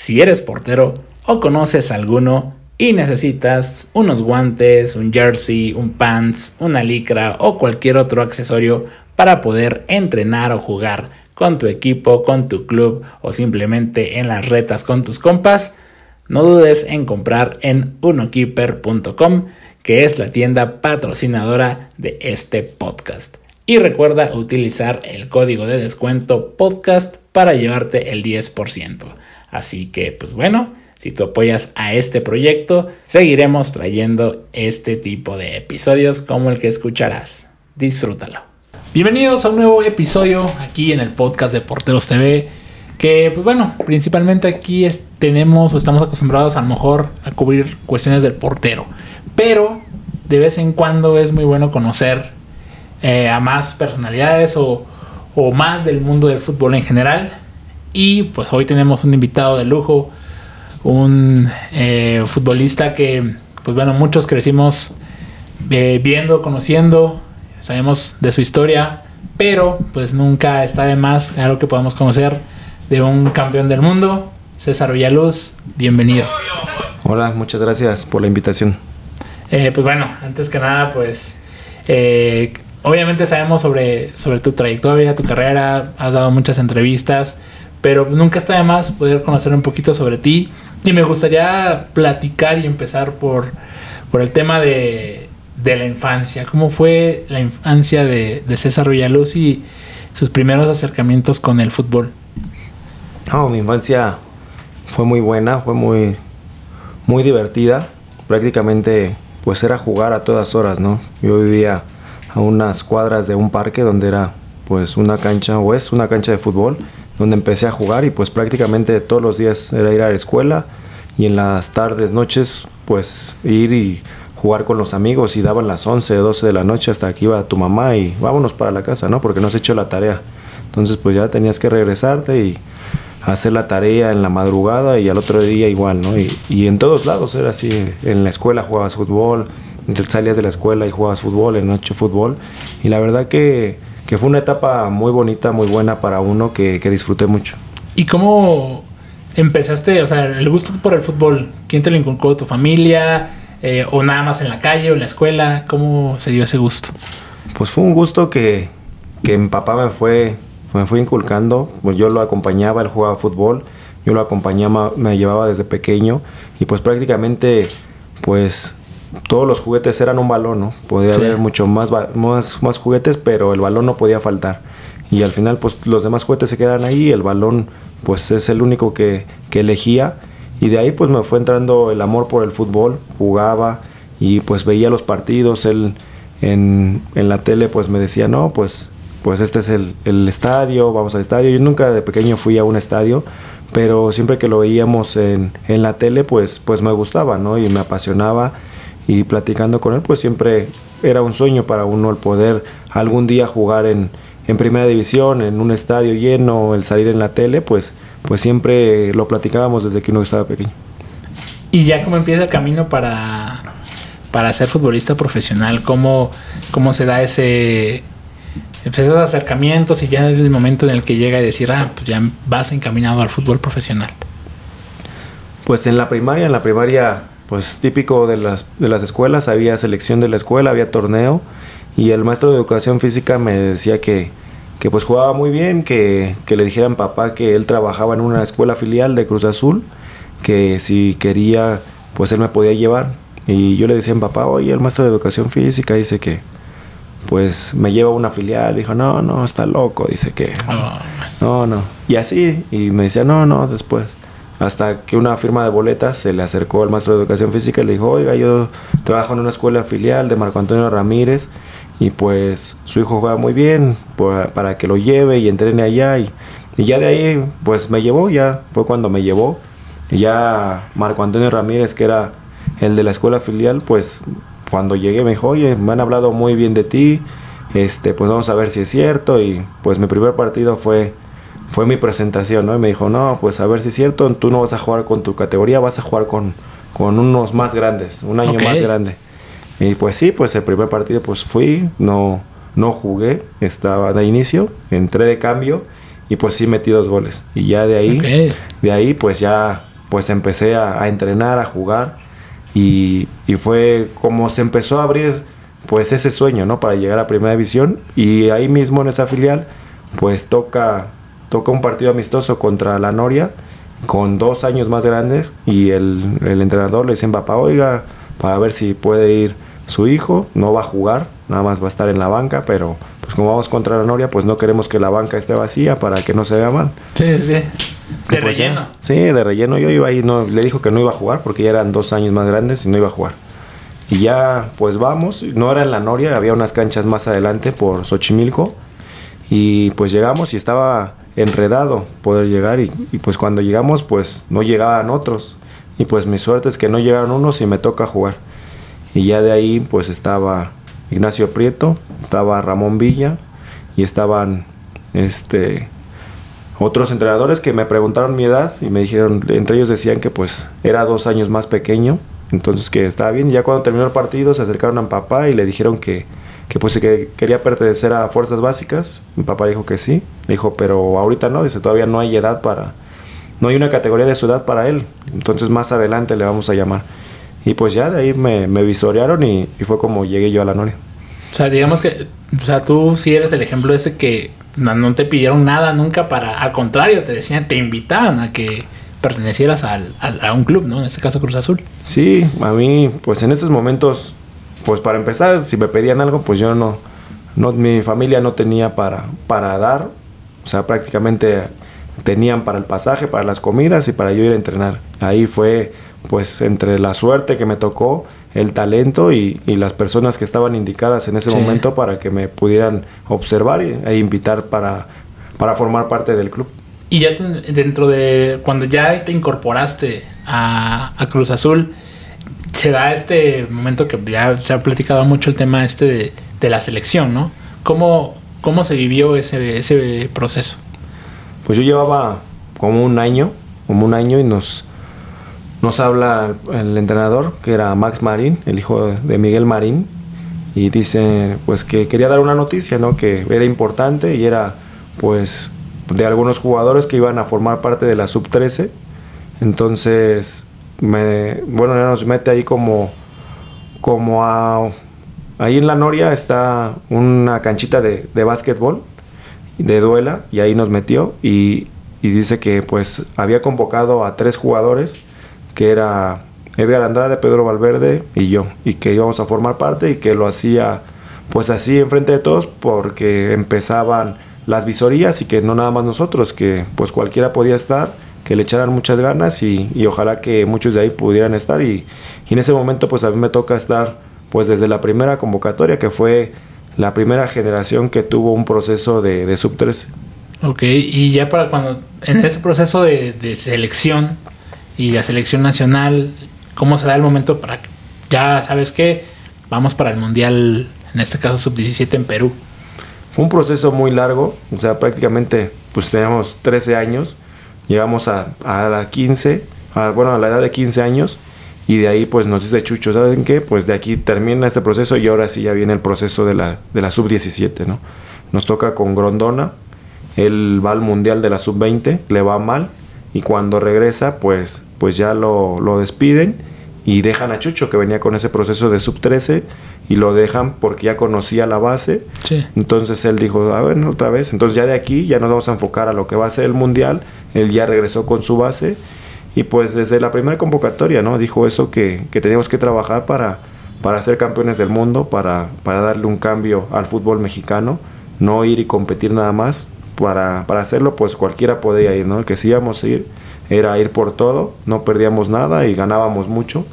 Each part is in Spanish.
Si eres portero o conoces a alguno y necesitas unos guantes, un jersey, un pants, una licra o cualquier otro accesorio para poder entrenar o jugar con tu equipo, con tu club o simplemente en las retas con tus compas, no dudes en comprar en unokeeper.com, que es la tienda patrocinadora de este podcast. Y recuerda utilizar el código de descuento podcast para llevarte el 10%. Así que, pues bueno, si tú apoyas a este proyecto, seguiremos trayendo este tipo de episodios como el que escucharás. Disfrútalo. Bienvenidos a un nuevo episodio aquí en el podcast de Porteros TV. Que, pues bueno, principalmente aquí estamos acostumbrados a lo mejor a cubrir cuestiones del portero. Pero de vez en cuando es muy bueno conocer a más personalidades o más del mundo del fútbol en general. Y pues hoy tenemos un invitado de lujo, un futbolista que, pues bueno, muchos crecimos viendo, conociendo, sabemos de su historia, pero pues nunca está de más algo que podamos conocer de un campeón del mundo, César Villaluz. Bienvenido. Hola, muchas gracias por la invitación. Pues bueno, antes que nada, pues obviamente sabemos sobre tu trayectoria, tu carrera, has dado muchas entrevistas, pero nunca está de más poder conocer un poquito sobre ti. Y me gustaría platicar y empezar por el tema de la infancia. ¿Cómo fue la infancia de César Villaluz y sus primeros acercamientos con el fútbol? Mi infancia fue muy buena, fue muy, muy divertida. Prácticamente pues era jugar a todas horas, ¿no? Yo vivía a unas cuadras de un parque donde era pues una cancha, o es una cancha de fútbol, donde empecé a jugar y pues prácticamente todos los días era ir a la escuela y en las tardes, noches, pues ir y jugar con los amigos, y daban las 11, 12 de la noche hasta que iba tu mamá y vámonos para la casa, ¿no? Porque no has hecho la tarea. Entonces pues ya tenías que regresarte y hacer la tarea en la madrugada y al otro día igual, ¿no? Y en todos lados era así. En la escuela jugabas fútbol, salías de la escuela y jugabas fútbol, en noche fútbol. Y la verdad que fue una etapa muy bonita, muy buena para uno que disfruté mucho. ¿Y cómo empezaste, o sea, el gusto por el fútbol? ¿Quién te lo inculcó? ¿Tu familia? ¿O nada más en la calle o en la escuela? ¿Cómo se dio ese gusto? Pues fue un gusto que mi papá me fue inculcando. Pues yo lo acompañaba, él jugaba fútbol, yo lo acompañaba, me llevaba desde pequeño y pues prácticamente pues todos los juguetes eran un balón, ¿no? Podía haber mucho más juguetes, pero el balón no podía faltar. Y al final, pues los demás juguetes se quedan ahí, el balón, pues es el único que elegía. Y de ahí, pues me fue entrando el amor por el fútbol, jugaba y pues veía los partidos. Él en la tele, pues me decía, no, pues este es el estadio, vamos al estadio. Yo nunca de pequeño fui a un estadio, pero siempre que lo veíamos en la tele, pues me gustaba, ¿no? Y me apasionaba. Y platicando con él, pues siempre era un sueño para uno el poder algún día jugar en primera división, en un estadio lleno, el salir en la tele, pues siempre lo platicábamos desde que uno estaba pequeño. ¿Y ya cómo empieza el camino para ser futbolista profesional? ¿Cómo se da esos acercamientos y ya es el momento en el que llega y decir, pues ya vas encaminado al fútbol profesional? Pues en la primaria pues típico de las escuelas, había selección de la escuela, había torneo, y el maestro de educación física me decía que pues jugaba muy bien, que le dijeran papá que él trabajaba en una escuela filial de Cruz Azul, que si quería pues él me podía llevar. Y yo le decía a mi papá, oye, el maestro de educación física dice que pues me lleva a una filial. Dijo, no, está loco, dice que no. Y así, y me decía, no, después. Hasta que una firma de boletas se le acercó al maestro de educación física y le dijo, oiga, yo trabajo en una escuela filial de Marco Antonio Ramírez y pues su hijo juega muy bien para que lo lleve y entrene allá. Y ya de ahí pues me llevó, ya fue cuando me llevó. Y ya Marco Antonio Ramírez, que era el de la escuela filial, pues cuando llegué me dijo, oye, me han hablado muy bien de ti, pues vamos a ver si es cierto. Y pues mi primer partido fue mi presentación, ¿no? Y me dijo, no, pues a ver si es cierto, tú no vas a jugar con tu categoría, vas a jugar con unos más grandes, un año más grande. Y pues sí, pues el primer partido pues fui, no jugué, estaba de inicio, entré de cambio y pues sí metí 2 goles. Y ya de ahí pues ya pues empecé a entrenar, a jugar y fue como se empezó a abrir pues ese sueño, ¿no? Para llegar a Primera División y ahí mismo en esa filial pues toca un partido amistoso contra la Noria con 2 años más grandes y el entrenador le dice a papá, oiga, para ver si puede ir su hijo, no va a jugar, nada más va a estar en la banca, pero pues como vamos contra la Noria, pues no queremos que la banca esté vacía para que no se vea mal. Sí, sí. De pues relleno. Ya, sí, de relleno. Yo iba ahí, no, le dijo que no iba a jugar porque ya eran 2 años más grandes y no iba a jugar. Y ya, pues vamos, no era en la Noria, había unas canchas más adelante por Xochimilco. Y pues llegamos y estaba enredado poder llegar y pues cuando llegamos pues no llegaban otros. Y pues mi suerte es que no llegaron unos y me toca jugar. Y ya de ahí pues estaba Ignacio Prieto, estaba Ramón Villa y estaban otros entrenadores que me preguntaron mi edad y me dijeron, entre ellos decían que pues era 2 años más pequeño, entonces que estaba bien. Y ya cuando terminó el partido se acercaron a mi papá y le dijeron que pues que quería pertenecer a Fuerzas Básicas. Mi papá dijo que sí, le dijo, pero ahorita no, dice, todavía no hay edad no hay una categoría de su edad para él, entonces más adelante le vamos a llamar. Y pues ya de ahí me visorearon y fue como llegué yo a la Noria. O sea, digamos que, o sea, tú sí eres el ejemplo ese que no te pidieron nada nunca al contrario, te decían, te invitaban a que pertenecieras a un club, ¿no? En este caso Cruz Azul. Sí, a mí, pues en estos momentos, pues para empezar, si me pedían algo, pues yo no mi familia no tenía para dar, o sea, prácticamente tenían para el pasaje, para las comidas y para yo ir a entrenar. Ahí fue, pues, entre la suerte que me tocó, el talento y las personas que estaban indicadas en ese momento para que me pudieran observar e invitar para formar parte del club. Y ya dentro de, cuando ya te incorporaste a Cruz Azul, se da este momento que ya se ha platicado mucho el tema de la selección, ¿no? ¿Cómo se vivió ese proceso? Pues yo llevaba como un año y nos habla el entrenador, que era Max Marín, el hijo de Miguel Marín, y dice pues que quería dar una noticia, ¿no? Que era importante y era pues de algunos jugadores que iban a formar parte de la sub-13. Entonces nos mete ahí ahí en la Noria está una canchita de básquetbol, de duela, y ahí nos metió y dice que pues había convocado a 3 jugadores, que era Edgar Andrade, Pedro Valverde y yo, y que íbamos a formar parte y que lo hacía pues así enfrente de todos porque empezaban las visorías y que no nada más nosotros, que pues cualquiera podía estar, que le echaran muchas ganas y ojalá que muchos de ahí pudieran estar y en ese momento pues a mí me toca estar pues desde la primera convocatoria, que fue la primera generación que tuvo un proceso de sub-13. Ok, y ya para cuando en ese proceso de selección y la selección nacional, ¿cómo se da el momento para que ya sabes que vamos para el Mundial, en este caso sub-17 en Perú? Fue un proceso muy largo, o sea, prácticamente pues teníamos 13 años, llegamos a la 15, a la edad de 15 años, y de ahí pues nos dice Chucho, ¿saben qué? Pues de aquí termina este proceso y ahora sí ya viene el proceso de la sub-17, ¿no? Nos toca con Grondona, él va al Mundial de la sub-20, le va mal, y cuando regresa pues ya lo despiden y dejan a Chucho, que venía con ese proceso de sub-13, y lo dejan porque ya conocía la base. Sí. Entonces él dijo, a ver, otra vez, entonces ya de aquí ya nos vamos a enfocar a lo que va a ser el Mundial. Él ya regresó con su base y pues desde la primera convocatoria, ¿no? Dijo eso, que teníamos que trabajar para ser campeones del mundo, para darle un cambio al fútbol mexicano, no ir y competir nada más. Para hacerlo pues cualquiera podía ir, ¿no? Que si íbamos a ir, era ir por todo, no perdíamos nada y ganábamos mucho.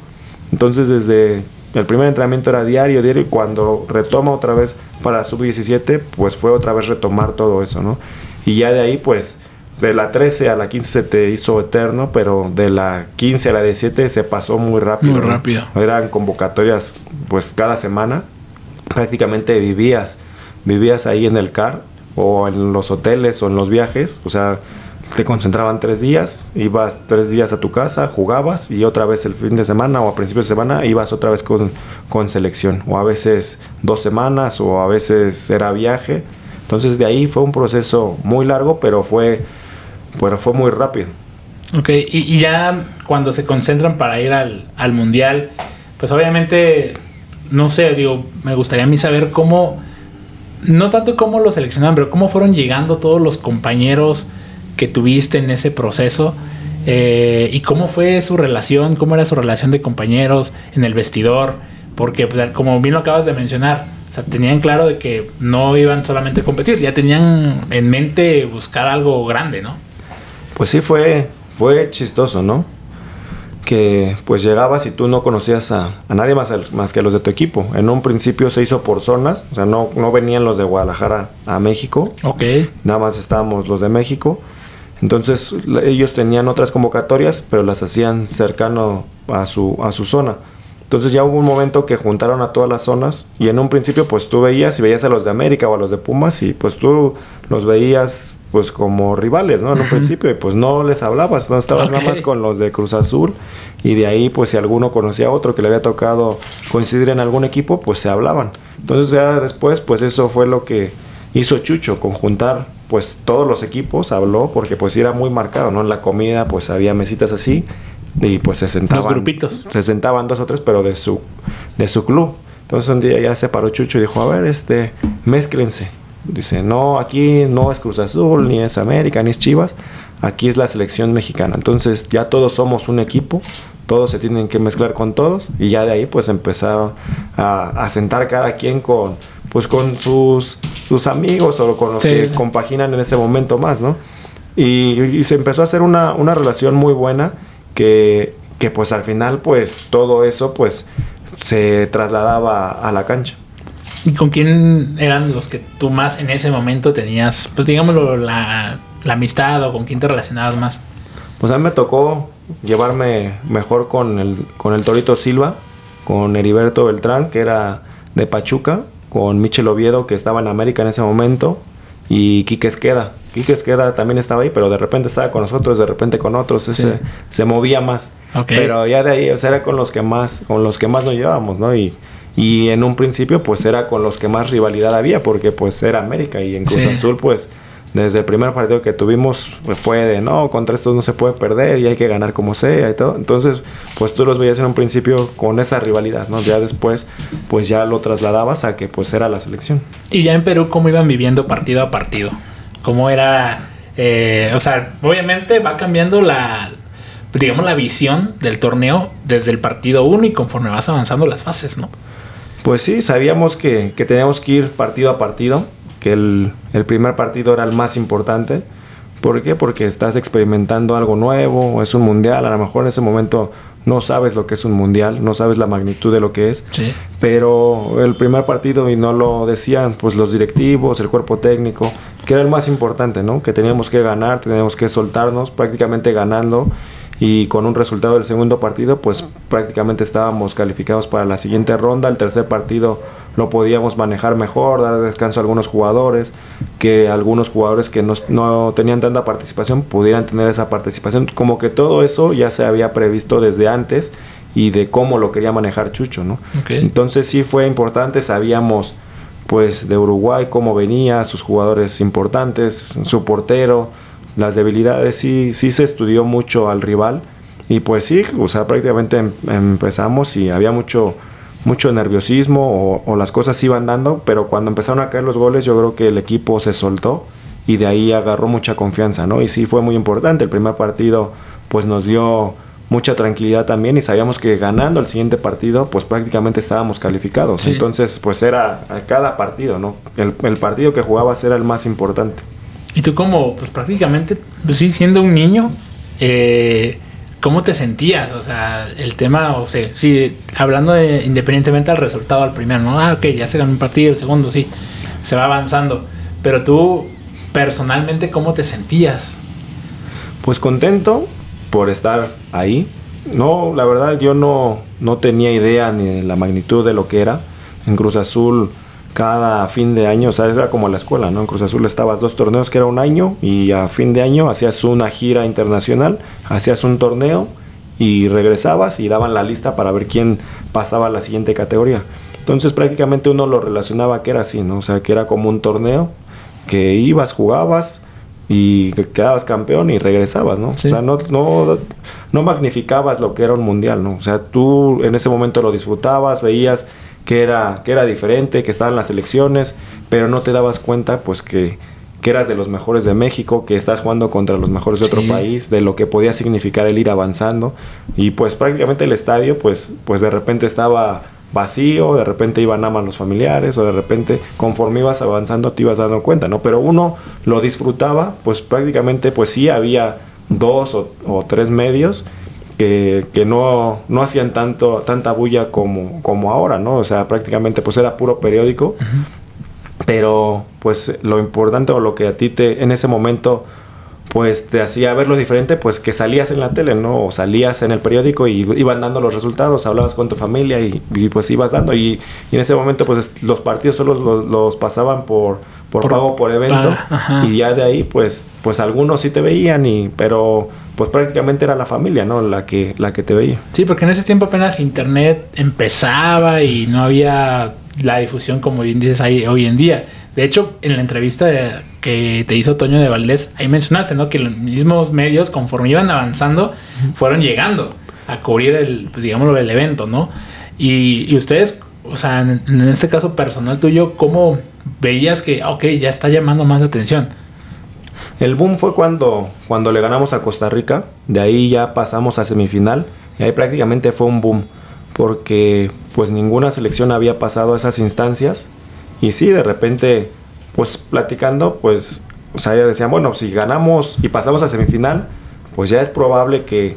Entonces desde el primer entrenamiento era diario, y cuando retoma otra vez para sub-17, pues fue otra vez retomar todo eso, ¿no? Y ya de ahí pues de la 13 a la 15 se te hizo eterno, pero de la 15 a la 17 se pasó muy rápido. Muy rápido. ¿No? Eran convocatorias pues cada semana, prácticamente vivías ahí en el CAR o en los hoteles o en los viajes, o sea, te concentraban 3 días, ibas 3 días a tu casa, jugabas y otra vez el fin de semana o a principios de semana ibas otra vez con selección, o a veces 2 semanas o a veces era viaje. Entonces de ahí fue un proceso muy largo, pero fue muy rápido. Ok, y ya cuando se concentran para ir al mundial, pues obviamente, no sé, digo, me gustaría a mí saber cómo, no tanto cómo lo seleccionaron, pero cómo fueron llegando todos los compañeros que tuviste en ese proceso, y cómo fue su relación, cómo era su relación de compañeros en el vestidor, porque pues, como bien lo acabas de mencionar, o sea, tenían claro de que no iban solamente a competir, ya tenían en mente buscar algo grande, ¿no? Pues sí, fue chistoso, ¿no? Que pues llegabas y tú no conocías a nadie más que a los de tu equipo. En un principio se hizo por zonas, o sea, no venían los de Guadalajara a México. Ok. Nada más estábamos los de México. Entonces ellos tenían otras convocatorias, pero las hacían cercano a su zona. Entonces ya hubo un momento que juntaron a todas las zonas y en un principio pues tú veías a los de América o a los de Pumas y pues tú los veías pues como rivales, ¿no? En un principio y pues no les hablabas, no estabas nada más con los de Cruz Azul y de ahí pues si alguno conocía a otro que le había tocado coincidir en algún equipo pues se hablaban. Entonces ya después pues eso fue lo que hizo Chucho, conjuntar pues todos los equipos, habló porque pues era muy marcado, ¿no? En la comida pues había mesitas así y pues se sentaban los grupitos, se sentaban 2 o 3 pero de su club. Entonces un día ya se paró Chucho y dijo, a ver, mézclense. Dice, no, aquí no es Cruz Azul, ni es América, ni es Chivas, aquí es la selección mexicana. Entonces ya todos somos un equipo, todos se tienen que mezclar con todos y ya de ahí pues empezaron a sentar cada quien con sus amigos o con los que compaginan en ese momento más, ¿no? Y se empezó a hacer una relación muy buena que pues al final pues todo eso pues se trasladaba a la cancha. ¿Y con quién eran los que tú más en ese momento tenías, pues digámoslo, la amistad, o con quién te relacionabas más? Pues a mí me tocó llevarme mejor con el Torito Silva, con Heriberto Beltrán, que era de Pachuca, con Michel Oviedo, que estaba en América en ese momento, y Quique Esqueda. Quique Esqueda también estaba ahí, pero de repente estaba con nosotros, de repente con otros, se movía más. Okay. Pero ya de ahí, o sea, era con los que más nos llevábamos, ¿no? Y en un principio pues era con los que más rivalidad había porque pues era América y en Cruz Azul pues desde el primer partido que tuvimos pues, fue de no, contra estos no se puede perder y hay que ganar como sea y todo. Entonces pues tú los veías en un principio con esa rivalidad, ¿no? Ya después pues ya lo trasladabas a que pues era la selección. Y ya en Perú, ¿cómo iban viviendo partido a partido? ¿Cómo era? O sea, obviamente va cambiando la visión del torneo desde el partido 1 y conforme vas avanzando las fases, ¿no? Pues sí, sabíamos que teníamos que ir partido a partido, que el primer partido era el más importante. ¿Por qué? Porque estás experimentando algo nuevo, es un mundial, a lo mejor en ese momento no sabes lo que es un mundial, no sabes la magnitud de lo que es, pero el primer partido, y no lo decían pues los directivos, el cuerpo técnico, que era el más importante, ¿no? Que teníamos que ganar, teníamos que soltarnos, prácticamente ganando. Y con un resultado del segundo partido, pues prácticamente estábamos calificados para la siguiente ronda. El tercer partido lo podíamos manejar mejor, dar descanso a algunos jugadores, que algunos jugadores que no tenían tanta participación pudieran tener esa participación. Como que todo eso ya se había previsto desde antes y de cómo lo quería manejar Chucho, ¿no? Okay. Entonces sí fue importante, sabíamos pues de Uruguay cómo venía, sus jugadores importantes, su portero. Las debilidades sí se estudió mucho al rival y pues sí, o sea, prácticamente empezamos y había mucho nerviosismo o las cosas iban dando, pero cuando empezaron a caer los goles yo creo que el equipo se soltó y de ahí agarró mucha confianza, ¿no? Y sí fue muy importante, el primer partido pues nos dio mucha tranquilidad también y sabíamos que ganando el siguiente partido pues prácticamente estábamos calificados, entonces pues era a cada partido, ¿no? El partido que jugabas era el más importante. Y tú como, pues prácticamente, pues sí, siendo un niño, ¿cómo te sentías? O sea, el tema, o sea, sí, hablando independientemente del resultado al primero, ¿no? Ok, ya se ganó un partido, el segundo, sí, se va avanzando. Pero tú, personalmente, ¿cómo te sentías? Pues contento por estar ahí. No, la verdad, yo no tenía idea ni de la magnitud de lo que era. En Cruz Azul cada fin de año, o sea, era como la escuela, ¿no? En Cruz Azul estabas 2 torneos que era un año y a fin de año hacías una gira internacional, hacías un torneo y regresabas y daban la lista para ver quién pasaba a la siguiente categoría. Entonces prácticamente uno lo relacionaba que era así, ¿no? O sea, que era como un torneo que ibas, jugabas, y quedabas campeón y regresabas, ¿no? Sí. O sea, no magnificabas lo que era un mundial, ¿no? O sea, tú en ese momento lo disfrutabas, veías que era diferente, que estaban las elecciones, pero no te dabas cuenta, pues, que eras de los mejores de México, que estás jugando contra los mejores de otro país, de lo que podía significar el ir avanzando. Y pues prácticamente el estadio, pues de repente estaba vacío, de repente iban nada más los familiares, o de repente conforme ibas avanzando te ibas dando cuenta, ¿no? Pero uno lo disfrutaba, pues prácticamente pues sí había 2 o 3 medios que no hacían tanta bulla como ahora, ¿no? O sea, prácticamente pues era puro periódico. Uh-huh. Pero pues lo importante o lo que a ti en ese momento pues te hacía ver lo diferente, pues que salías en la tele, ¿no? O salías en el periódico y iban dando los resultados, hablabas con tu familia y pues ibas dando. Y en ese momento pues los partidos solo los pasaban por pago por evento. Y ya de ahí pues algunos sí te veían, pero pues prácticamente era la familia, ¿no? La que te veía. Sí, porque en ese tiempo apenas internet empezaba y no había la difusión como bien dices ahí hoy en día. De hecho, en la entrevista que te hizo Toño de Valdés, ahí mencionaste, ¿no? Que los mismos medios, conforme iban avanzando, fueron llegando a cubrir el evento, ¿no? Y ustedes, o sea, en este caso personal tuyo, ¿cómo veías que, ya está llamando más la atención? El boom fue cuando le ganamos a Costa Rica. De ahí ya pasamos a semifinal. Y ahí prácticamente fue un boom. Porque pues ninguna selección había pasado a esas instancias. Y sí, de repente, pues platicando, pues, o sea, ya decían, bueno, si ganamos y pasamos a semifinal, pues ya es probable que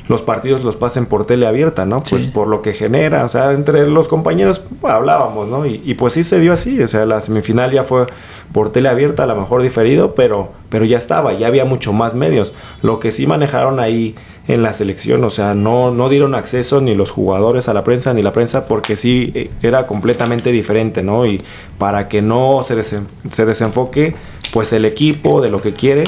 los partidos los pasen por tele abierta, ¿no? Pues por lo que genera, o sea, entre los compañeros hablábamos, ¿no? Y pues sí se dio así, o sea, la semifinal ya fue por tele abierta, a lo mejor diferido, pero ya estaba, ya había mucho más medios. Lo que sí manejaron ahí en la selección, o sea, no dieron acceso ni los jugadores a la prensa, ni la prensa, porque sí era completamente diferente, ¿no? Y para que no se desenfoque, pues el equipo de lo que quiere.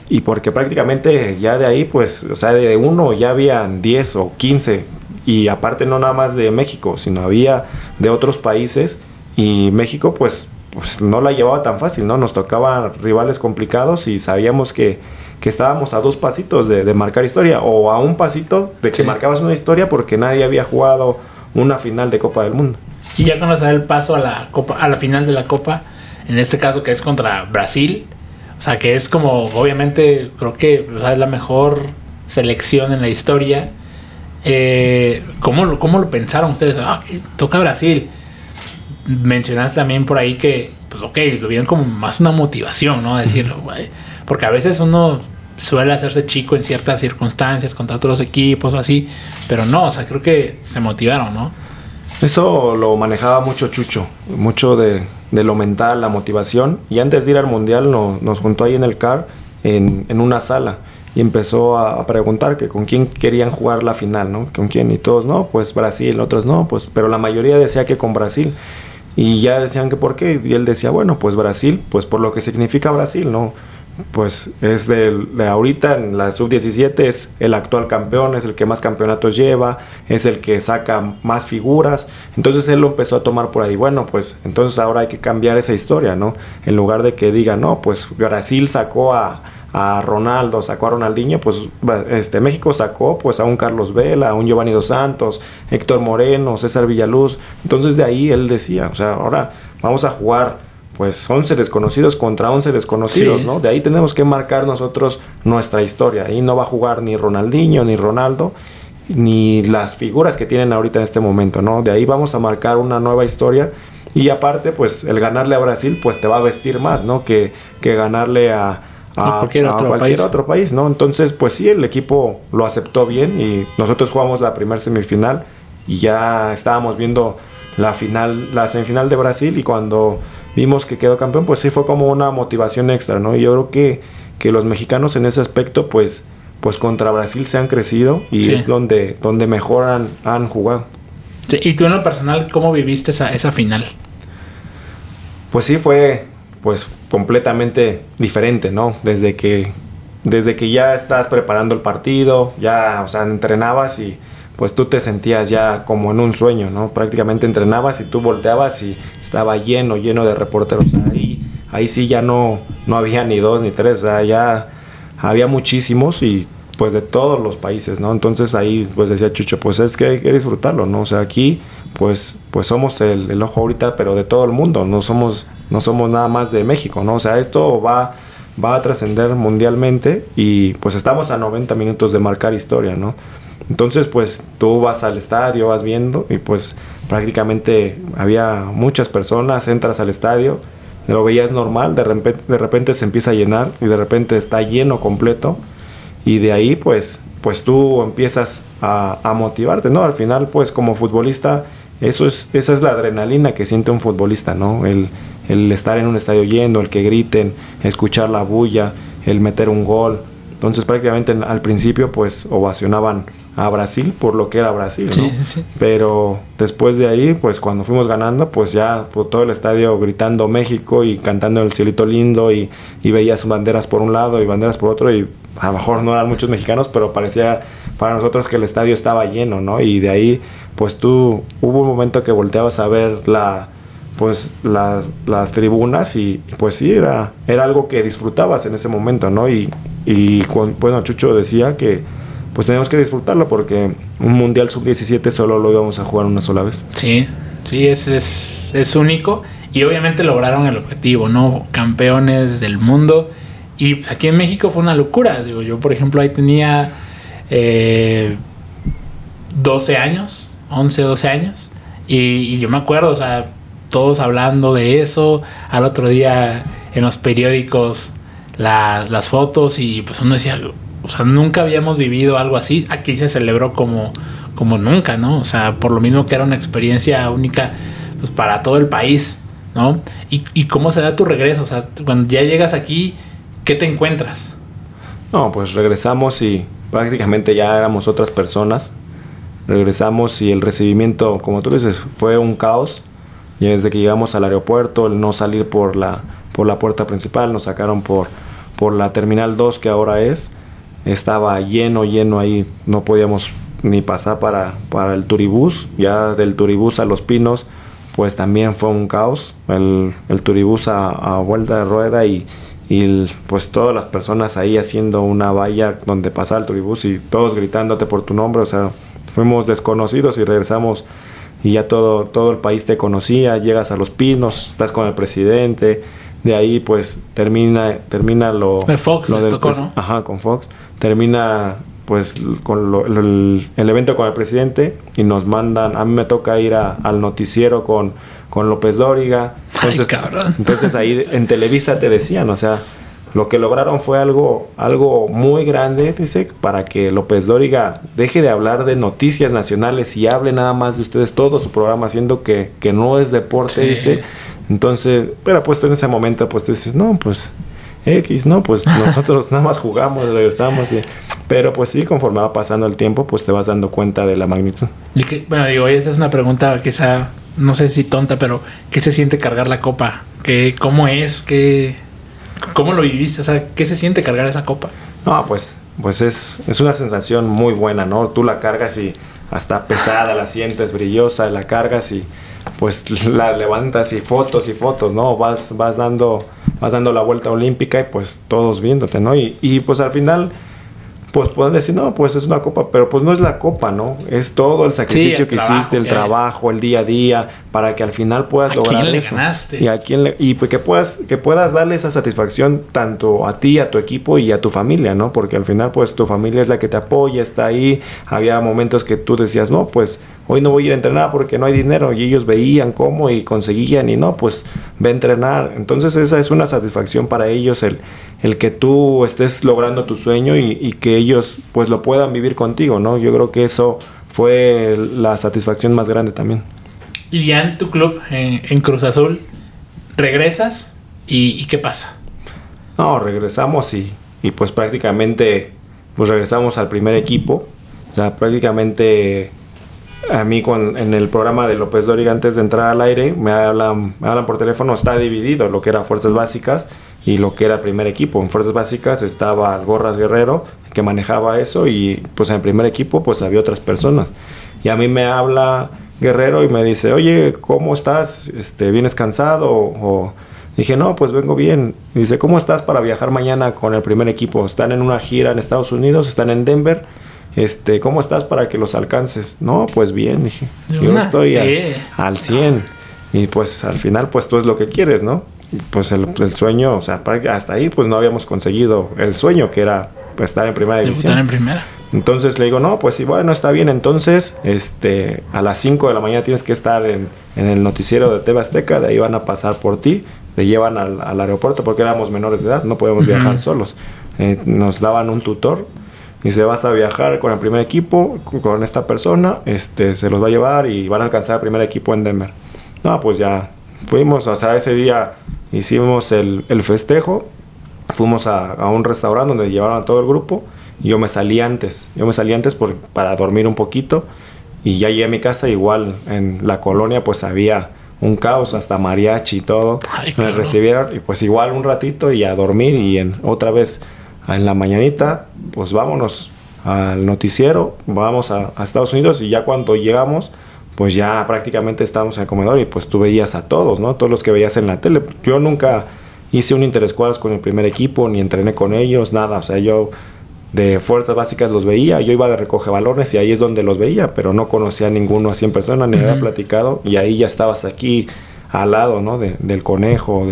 Y porque prácticamente ya de ahí, pues, o sea, de uno ya habían 10 o 15. Y aparte no nada más de México, sino había de otros países. Y México, pues no la llevaba tan fácil, ¿no? Nos tocaban rivales complicados y sabíamos que estábamos a 2 pasitos de marcar historia. O a un pasito de que marcabas una historia porque nadie había jugado una final de Copa del Mundo. Y ya cuando se da el paso a la final de la Copa, en este caso que es contra Brasil... O sea, que es como, obviamente, creo que es la mejor selección en la historia. ¿Cómo lo pensaron ustedes? Toca Brasil. Mencionaste también por ahí que, pues lo vieron como más una motivación, ¿no? Decirlo, güey. Porque a veces uno suele hacerse chico en ciertas circunstancias contra otros equipos o así. Pero no, o sea, creo que se motivaron, ¿no? Eso lo manejaba mucho Chucho, mucho de lo mental, la motivación. Y antes de ir al Mundial nos juntó ahí en el CAR, en una sala. Y empezó a preguntar que con quién querían jugar la final, ¿no? ¿Con quién? Y todos, no, pues Brasil, otros no, pues... Pero la mayoría decía que con Brasil. Y ya decían que por qué. Y él decía, bueno, pues Brasil, pues por lo que significa Brasil, ¿no? Pues es de ahorita en la sub-17 es el actual campeón, es el que más campeonatos lleva, es el que saca más figuras. Entonces él lo empezó a tomar por ahí. Bueno, pues entonces ahora hay que cambiar esa historia, ¿no? En lugar de que diga, no, pues Brasil sacó a Ronaldo, sacó a Ronaldinho, pues México sacó pues a un Carlos Vela, a un Giovanni Dos Santos, Héctor Moreno, César Villaluz. Entonces de ahí él decía, o sea, ahora vamos a jugar pues 11 desconocidos contra 11 desconocidos, ¿no? De ahí tenemos que marcar nosotros nuestra historia. Ahí no va a jugar ni Ronaldinho, ni Ronaldo, ni las figuras que tienen ahorita en este momento, ¿no? De ahí vamos a marcar una nueva historia. Y aparte, pues, el ganarle a Brasil, pues, te va a vestir más, ¿no? Que ganarle a cualquier otro país, ¿no? Entonces, pues sí, el equipo lo aceptó bien y nosotros jugamos la primera semifinal y ya estábamos viendo la semifinal de Brasil y cuando vimos que quedó campeón, pues sí fue como una motivación extra, ¿no? Y yo creo que los mexicanos en ese aspecto, pues contra Brasil se han crecido y es donde mejor han jugado. Sí, y tú en lo personal, ¿cómo viviste esa final? Pues sí fue, pues completamente diferente, ¿no? Desde que ya estás preparando el partido, ya, o sea, entrenabas y pues tú te sentías ya como en un sueño, ¿no? Prácticamente entrenabas y tú volteabas y estaba lleno de reporteros ahí sí ya no había ni dos ni tres, o sea, ya había muchísimos y pues de todos los países, ¿no? Entonces ahí pues decía Chucho, pues es que hay que disfrutarlo, ¿no? O sea, aquí pues somos el ojo ahorita, pero de todo el mundo, no somos nada más de México, ¿no? O sea, esto va a trascender mundialmente y pues estamos a 90 minutos de marcar historia, ¿no? Entonces pues tú vas al estadio, vas viendo y pues prácticamente había muchas personas, entras al estadio, lo veías normal, de repente se empieza a llenar y de repente está lleno completo. Y de ahí, pues tú empiezas a motivarte, ¿no? Al final, pues como futbolista, esa es la adrenalina que siente un futbolista, ¿no? El estar en un estadio lleno, el que griten, escuchar la bulla, el meter un gol. Entonces, prácticamente al principio, pues ovacionaban a Brasil por lo que era Brasil, ¿no? Sí, sí, sí. Pero después de ahí, pues cuando fuimos ganando, pues ya por todo el estadio gritando México y cantando El Cielito Lindo y veías banderas por un lado y banderas por otro y a lo mejor no eran muchos mexicanos, pero parecía para nosotros que el estadio estaba lleno, ¿no? Y de ahí, pues hubo un momento que volteabas a ver las tribunas y pues sí, era algo que disfrutabas en ese momento, ¿no? Y bueno, Chucho decía que pues teníamos que disfrutarlo porque un Mundial Sub-17 solo lo íbamos a jugar una sola vez. Sí, es único y obviamente lograron el objetivo, ¿no? Campeones del mundo. Y pues aquí en México fue una locura. Digo, yo, por ejemplo, ahí tenía 12 años, 11, 12 años. Y yo me acuerdo, o sea, todos hablando de eso. Al otro día en los periódicos las fotos y pues uno decía, o sea, nunca habíamos vivido algo así. Aquí se celebró como nunca, ¿no? O sea, por lo mismo que era una experiencia única pues para todo el país, ¿no? Y cómo se da tu regreso, o sea, cuando ya llegas aquí, ¿qué te encuentras? No, pues regresamos y prácticamente ya éramos otras personas. Regresamos y el recibimiento, como tú dices, fue un caos. Y desde que llegamos al aeropuerto, el no salir por la puerta principal, nos sacaron por la Terminal 2, que ahora estaba lleno ahí, no podíamos ni pasar para el turibús. Ya del turibús a Los Pinos, pues también fue un caos. El turibús a vuelta de rueda y pues todas las personas ahí haciendo una valla donde pasaba el turibús y todos gritándote por tu nombre, o sea, fuimos desconocidos y regresamos y ya todo el país te conocía. Llegas a Los Pinos, estás con el presidente, de ahí pues termina lo de Fox, lo les tocó, ¿no? Ajá, con Fox, termina pues con el evento con el presidente y nos mandan, a mí me toca ir al noticiero con López Dóriga. Entonces, ay, cabrón. Entonces ahí en Televisa te decían, o sea, lo que lograron fue algo muy grande, dice, para que López Dóriga deje de hablar de noticias nacionales y hable nada más de ustedes todo su programa, haciendo que no es deporte, sí. Dice. Entonces, pero pues en ese momento pues tú dices, no, pues X, no, pues nosotros nada más jugamos, regresamos, pero pues sí, conforme va pasando el tiempo, pues te vas dando cuenta de la magnitud. Y bueno, digo, esa es una pregunta quizá, no sé si tonta, pero ¿qué se siente cargar la copa? ¿Cómo es? ¿Cómo lo viviste? O sea, ¿qué se siente cargar esa copa? No, pues es una sensación muy buena, ¿no? Tú la cargas y hasta pesada, la sientes brillosa, la cargas y pues la levantas y fotos, ¿no? Vas dando la vuelta olímpica y pues todos viéndote, ¿no? Y pues al final pues pueden decir, no, pues es una copa, pero pues no es la copa, ¿no? Es todo el sacrificio sí, que hiciste, el trabajo, el día a día, para que al final puedas lograr eso. Ganaste? Y pues que puedas darle esa satisfacción tanto a ti, a tu equipo y a tu familia, ¿no? Porque al final pues tu familia es la que te apoya, está ahí. Había momentos que tú decías, no, pues hoy no voy a ir a entrenar porque no hay dinero, y ellos veían cómo y conseguían y no, pues ve a entrenar. Entonces esa es una satisfacción para ellos, el que tú estés logrando tu sueño y que ellos pues lo puedan vivir contigo, ¿no? Yo creo que eso fue la satisfacción más grande también. Y ya en tu club, en Cruz Azul, regresas y ¿qué pasa? No, regresamos y pues prácticamente pues regresamos al primer equipo. O sea, prácticamente a mí en el programa de López Dóriga, antes de entrar al aire, me hablan por teléfono, está dividido lo que era Fuerzas Básicas y lo que era el primer equipo. En Fuerzas Básicas estaba Gorras Guerrero, que manejaba eso, y pues en el primer equipo pues había otras personas. Y a mí me habla Guerrero y me dice, oye, ¿cómo estás? ¿Vienes cansado? Dije, no, pues vengo bien. Y dice, ¿cómo estás para viajar mañana con el primer equipo? Están en una gira en Estados Unidos, están en Denver. ¿Cómo estás para que los alcances? No, pues bien, dije. Yo estoy al 100. Y pues al final, pues tú es lo que quieres, ¿no? Pues el sueño, o sea, hasta ahí pues no habíamos conseguido el sueño, que era pues, estar en primera división. Estar en primera. Entonces le digo, no, pues sí, bueno, está bien. Entonces, a las 5 de la mañana tienes que estar en el noticiero de TV Azteca. De ahí van a pasar por ti, te llevan al aeropuerto porque éramos menores de edad, no podíamos viajar solos. Nos daban un tutor y se vas a viajar con el primer equipo, con esta persona, se los va a llevar y van a alcanzar el primer equipo en Denver. No, pues ya fuimos, o sea, ese día hicimos el festejo, fuimos a un restaurante donde llevaron a todo el grupo. Yo me salí antes para dormir un poquito y ya llegué a mi casa. Igual en la colonia pues había un caos, hasta mariachi y todo. Ay, claro. Me recibieron y pues igual un ratito y a dormir y otra vez en la mañanita pues vámonos al noticiero, vamos a Estados Unidos y ya cuando llegamos pues ya prácticamente estábamos en el comedor y pues tú veías a todos, ¿no? Todos los que veías en la tele. Yo nunca hice un interescuadras con el primer equipo ni entrené con ellos, nada, o sea, yo de fuerzas básicas los veía, yo iba de recoge balones y ahí es donde los veía, pero no conocía a ninguno así en persona, ni había platicado, y ahí ya estabas aquí al lado, ¿no? Del Conejo,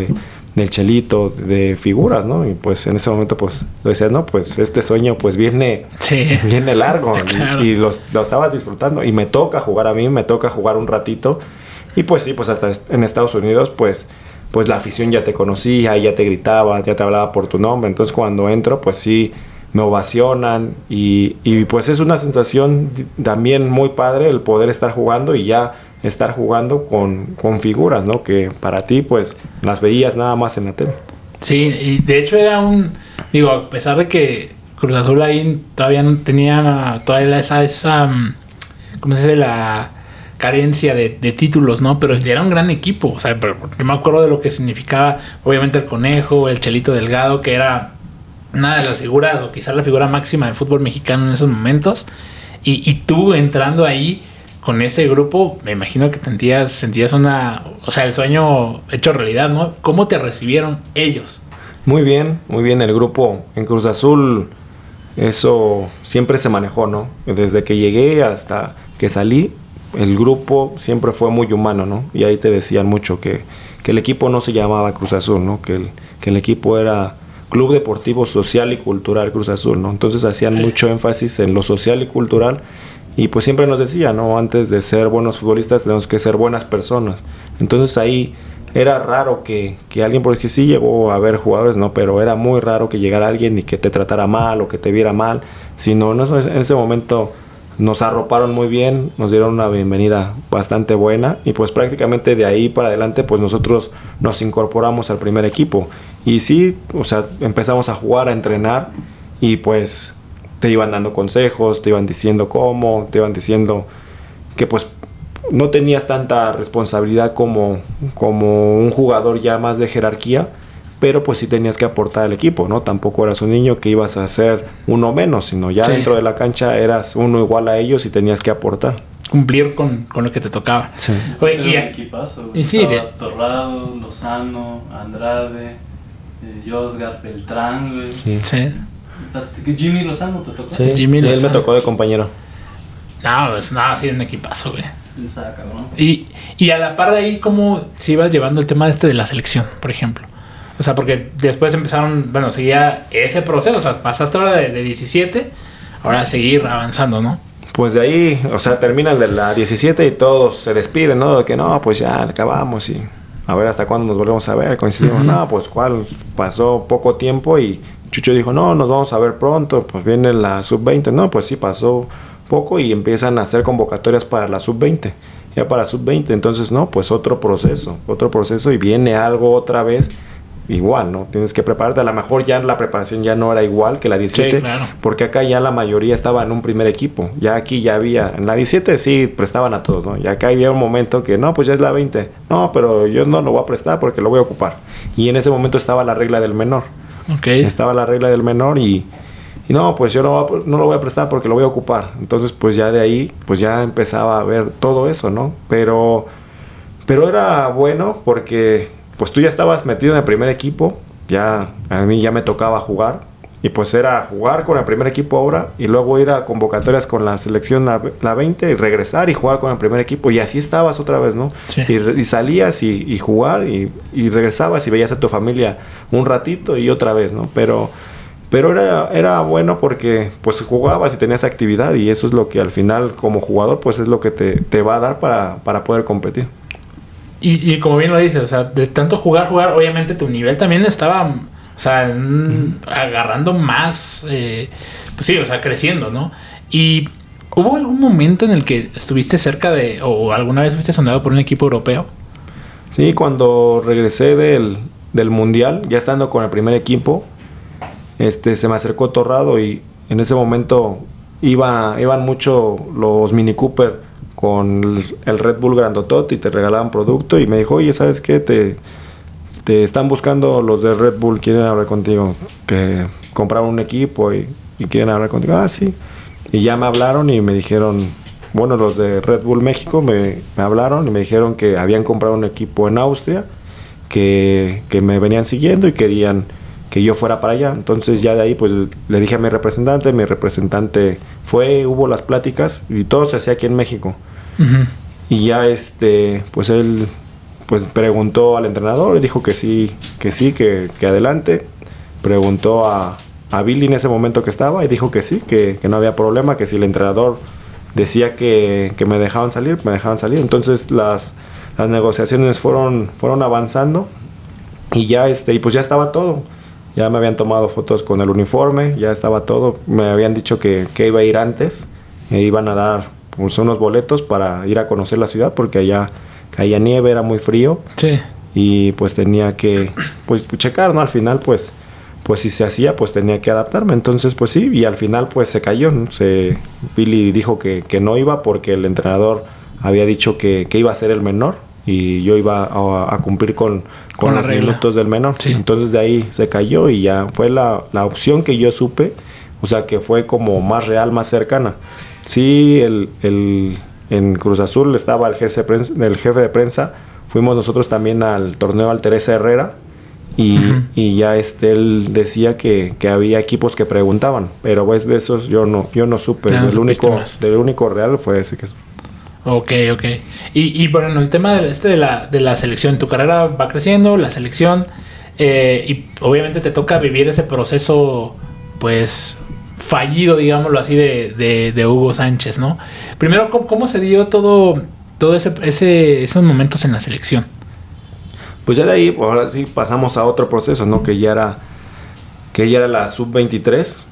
del Chelito, de figuras, ¿no? Y pues en ese momento pues decías, no, pues este sueño pues viene largo. Claro. y lo estabas disfrutando y me toca jugar a mí, me toca jugar un ratito y pues sí, pues hasta en Estados Unidos pues la afición ya te conocía, ya te gritaba, ya te hablaba por tu nombre, entonces cuando entro pues sí me ovacionan y pues es una sensación también muy padre el poder estar jugando y ya estar jugando con figuras, ¿no? Que para ti pues las veías nada más en la tele. Sí, y de hecho era a pesar de que Cruz Azul ahí todavía no tenía esa ¿cómo se dice? La carencia de títulos, ¿no? Pero era un gran equipo, o sea, pero yo me acuerdo de lo que significaba obviamente el Conejo, el Chelito Delgado, que era una de las figuras, o quizás la figura máxima del fútbol mexicano en esos momentos, y tú entrando ahí con ese grupo, me imagino que sentías el sueño hecho realidad, ¿no? ¿Cómo te recibieron ellos? Muy bien, el grupo en Cruz Azul, eso siempre se manejó, ¿no? Desde que llegué hasta que salí, el grupo siempre fue muy humano, ¿no? Y ahí te decían mucho que el equipo no se llamaba Cruz Azul, ¿no? Que el equipo era Club Deportivo Social y Cultural Cruz Azul, ¿no? Entonces hacían mucho énfasis en lo social y cultural y pues siempre nos decía, ¿no? Antes de ser buenos futbolistas tenemos que ser buenas personas. Entonces ahí era raro que alguien, porque sí llegó a haber jugadores, ¿no? Pero era muy raro que llegara alguien y que te tratara mal o que te viera mal, sino en ese momento nos arroparon muy bien, nos dieron una bienvenida bastante buena y pues prácticamente de ahí para adelante pues nosotros nos incorporamos al primer equipo y sí, o sea, empezamos a jugar, a entrenar y pues te iban dando consejos, te iban diciendo cómo, te iban diciendo que pues no tenías tanta responsabilidad como un jugador ya más de jerarquía, pero pues sí tenías que aportar al equipo, ¿no? Tampoco eras un niño que ibas a ser uno menos, sino ya dentro de la cancha eras uno igual a ellos y tenías que aportar. Cumplir con lo que te tocaba. Sí. Oye, y un equipazo. Y sí, Torrado, Lozano, Andrade, Josgar, Beltrán, güey. Sí. Jimmy Lozano te tocó. Sí, Jimmy Lozano. Él me tocó de compañero. Sí, un equipazo, güey. Estaba cabrón. Y a la par de ahí, ¿cómo se iba llevando el tema de la selección, por ejemplo? O sea, porque después seguía ese proceso. O sea, pasaste ahora de 17, ahora seguir avanzando, ¿no? Pues de ahí, o sea, terminan de la 17 y todos se despiden, ¿no? De que no, pues ya acabamos y a ver hasta cuándo nos volvemos a ver. Coincidimos, no, pues cuál, pasó poco tiempo y Chucho dijo, no, nos vamos a ver pronto, pues viene la sub-20. No, pues sí, pasó poco y empiezan a hacer convocatorias para la sub-20. Ya para sub-20, entonces, no, pues otro proceso y viene algo otra vez. Igual, ¿no? Tienes que prepararte. A lo mejor ya la preparación ya no era igual que la 17, sí, claro. Porque acá ya la mayoría estaba en un primer equipo. Ya aquí ya había, en la 17 sí prestaban a todos, ¿no? Y acá había un momento que, no, pues ya es la 20. No, pero yo no lo voy a prestar porque lo voy a ocupar. Y en ese momento estaba la regla del menor. Okay. Estaba la regla del menor y no, pues yo no lo voy a prestar porque lo voy a ocupar. Entonces, pues ya de ahí, pues ya empezaba a ver todo eso, ¿no? Pero era bueno porque pues tú ya estabas metido en el primer equipo, ya a mí ya me tocaba jugar, y pues era jugar con el primer equipo ahora, y luego ir a convocatorias con la selección la 20, y regresar y jugar con el primer equipo, y así estabas otra vez, ¿no? Sí. Y salías y jugar, y regresabas y veías a tu familia un ratito y otra vez, ¿no? Pero era bueno porque pues jugabas y tenías actividad, y eso es lo que al final como jugador pues es lo que te va a dar para poder competir. Y como bien lo dices, o sea, de tanto jugar, obviamente tu nivel también estaba, o sea, agarrando más, pues sí, o sea, creciendo, ¿no? Y ¿hubo algún momento en el que estuviste cerca de, o alguna vez fuiste sondado por un equipo europeo? Sí, cuando regresé del Mundial, ya estando con el primer equipo, se me acercó Torrado, y en ese momento iban mucho los Mini Cooper con el Red Bull grandotote y te regalaban producto, y me dijo, oye, ¿sabes qué? Te están buscando los de Red Bull, quieren hablar contigo, que compraron un equipo y quieren hablar contigo. Ah, sí. Y ya me hablaron y me dijeron, bueno, los de Red Bull México me hablaron y me dijeron que habían comprado un equipo en Austria, que me venían siguiendo y querían que yo fuera para allá. Entonces ya de ahí pues le dije a mi representante hubo las pláticas y todo se hacía aquí en México. Uh-huh. Y ya pues él pues preguntó al entrenador y dijo que sí, que adelante. Preguntó a Billy en ese momento que estaba y dijo que sí, que no había problema, que si el entrenador decía que me dejaban salir, me dejaban salir. Entonces las negociaciones fueron avanzando, y ya y pues ya estaba todo. Ya me habían tomado fotos con el uniforme, ya estaba todo. Me habían dicho que iba a ir antes, e iban a dar pues unos boletos para ir a conocer la ciudad, porque allá caía nieve, era muy frío. Sí. Y pues tenía que pues checar, ¿no? Al final pues si se hacía, pues tenía que adaptarme. Entonces pues sí, y al final pues se cayó, ¿no? Billy dijo que no iba porque el entrenador había dicho que iba a ser el menor, y yo iba a cumplir con los minutos del menor. Sí. Entonces de ahí se cayó, y ya fue la opción que yo supe, o sea, que fue como más real, más cercana. Sí, en Cruz Azul estaba el jefe de prensa, fuimos nosotros también al torneo al Teresa Herrera, y, uh-huh, y ya él decía que había equipos que preguntaban, pero pues de esos yo no supe. Del único real fue ese que... Ok. Y bueno, el tema de la selección, tu carrera va creciendo, la selección, y obviamente te toca vivir ese proceso, pues, fallido, digámoslo así, de Hugo Sánchez, ¿no? Primero, ¿cómo se dio todo esos momentos en la selección? Pues ya de ahí, ahora sí pasamos a otro proceso, ¿no? Que ya era la sub-23.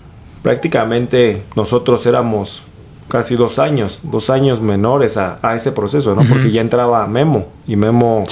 Prácticamente nosotros éramos casi 2 años menores a ese proceso, ¿no? Uh-huh. Porque ya entraba Memo, y Memo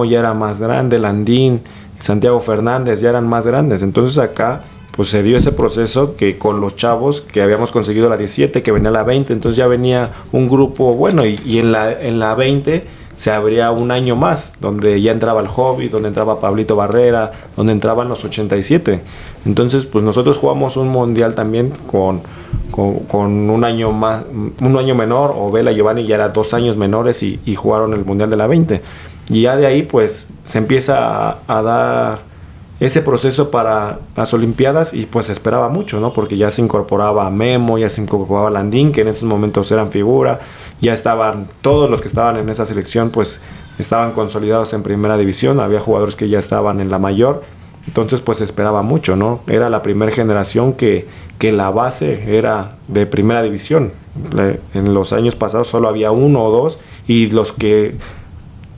ya era más grande, Landín, Santiago Fernández ya eran más grandes. Entonces acá pues se dio ese proceso que con los chavos que habíamos conseguido la 17, que venía la 20, entonces ya venía un grupo bueno, y en la 20 se abría un año más, donde ya entraba el Hobbit, donde entraba Pablito Barrera, donde entraban los 87. Entonces pues nosotros jugamos un mundial también con un año más, un año menor, o Vela y Giovanni ya eran 2 años menores, y jugaron el mundial de la 20. Y ya de ahí pues se empieza a dar ese proceso para las Olimpiadas, y pues se esperaba mucho, ¿no? Porque ya se incorporaba Memo, ya se incorporaba Landín, que en esos momentos eran figura, ya estaban todos los que estaban en esa selección, pues estaban consolidados en primera división, había jugadores que ya estaban en la mayor. Entonces pues se esperaba mucho, ¿no? Era la primera generación que la base era de primera división. En los años pasados solo había 1 o 2, y los que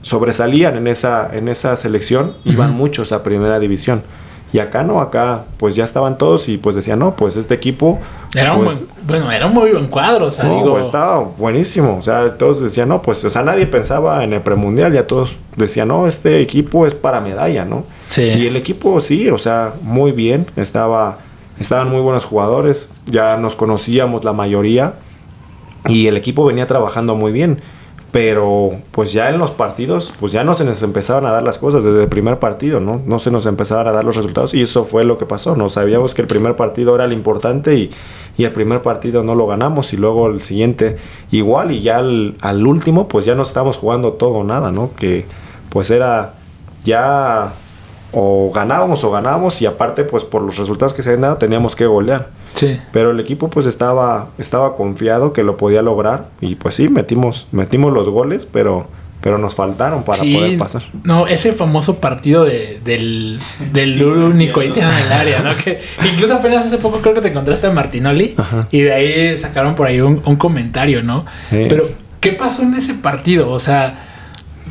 sobresalían en esa selección iban uh-huh, muchos a primera división. Y acá no, acá pues ya estaban todos, y pues decían, no, pues este equipo era pues, era un muy buen cuadro, o sea, no, pues estaba buenísimo. O sea, todos decían, no, pues, o sea, nadie pensaba en el premundial, ya todos decían, no, este equipo es para medalla, ¿no? Sí. Y el equipo sí, o sea, muy bien, estaban muy buenos jugadores, ya nos conocíamos la mayoría, y el equipo venía trabajando muy bien. Pero pues ya en los partidos pues ya no se nos empezaban a dar las cosas desde el primer partido, no se nos empezaban a dar los resultados, y eso fue lo que pasó. No sabíamos que el primer partido era el importante, y el primer partido no lo ganamos, y luego el siguiente igual, y ya al último pues ya no estábamos jugando todo o nada, ¿no? Que pues era ya o ganábamos y aparte pues por los resultados que se habían dado teníamos que golear. Sí. Pero el equipo pues estaba confiado que lo podía lograr y pues sí, metimos los goles, pero nos faltaron para poder pasar. No, ese famoso partido del único haitiano en el área, ¿no? Que incluso apenas hace poco creo que te encontraste a Martinoli. Ajá. Y de ahí sacaron por ahí un comentario, ¿no? Sí. Pero, ¿qué pasó en ese partido? O sea,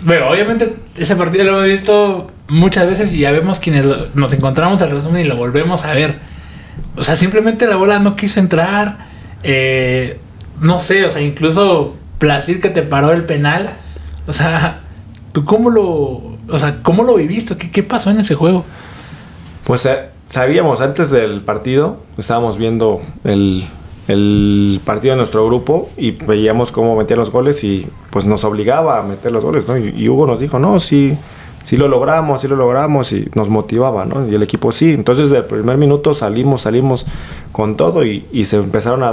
bueno, obviamente ese partido lo hemos visto muchas veces y ya vemos quienes nos encontramos el resumen y lo volvemos a ver. O sea, simplemente la bola no quiso entrar. No sé, o sea, incluso Placid que te paró el penal. O sea, ¿tú cómo lo viviste? ¿Qué pasó en ese juego? Pues sabíamos antes del partido, estábamos viendo el partido de nuestro grupo y veíamos cómo metían los goles y pues nos obligaba a meter los goles, ¿no? Y Hugo nos dijo, no, sí lo logramos y nos motivaba, ¿no? Y el equipo sí. Entonces, desde el primer minuto salimos con todo y se empezaron a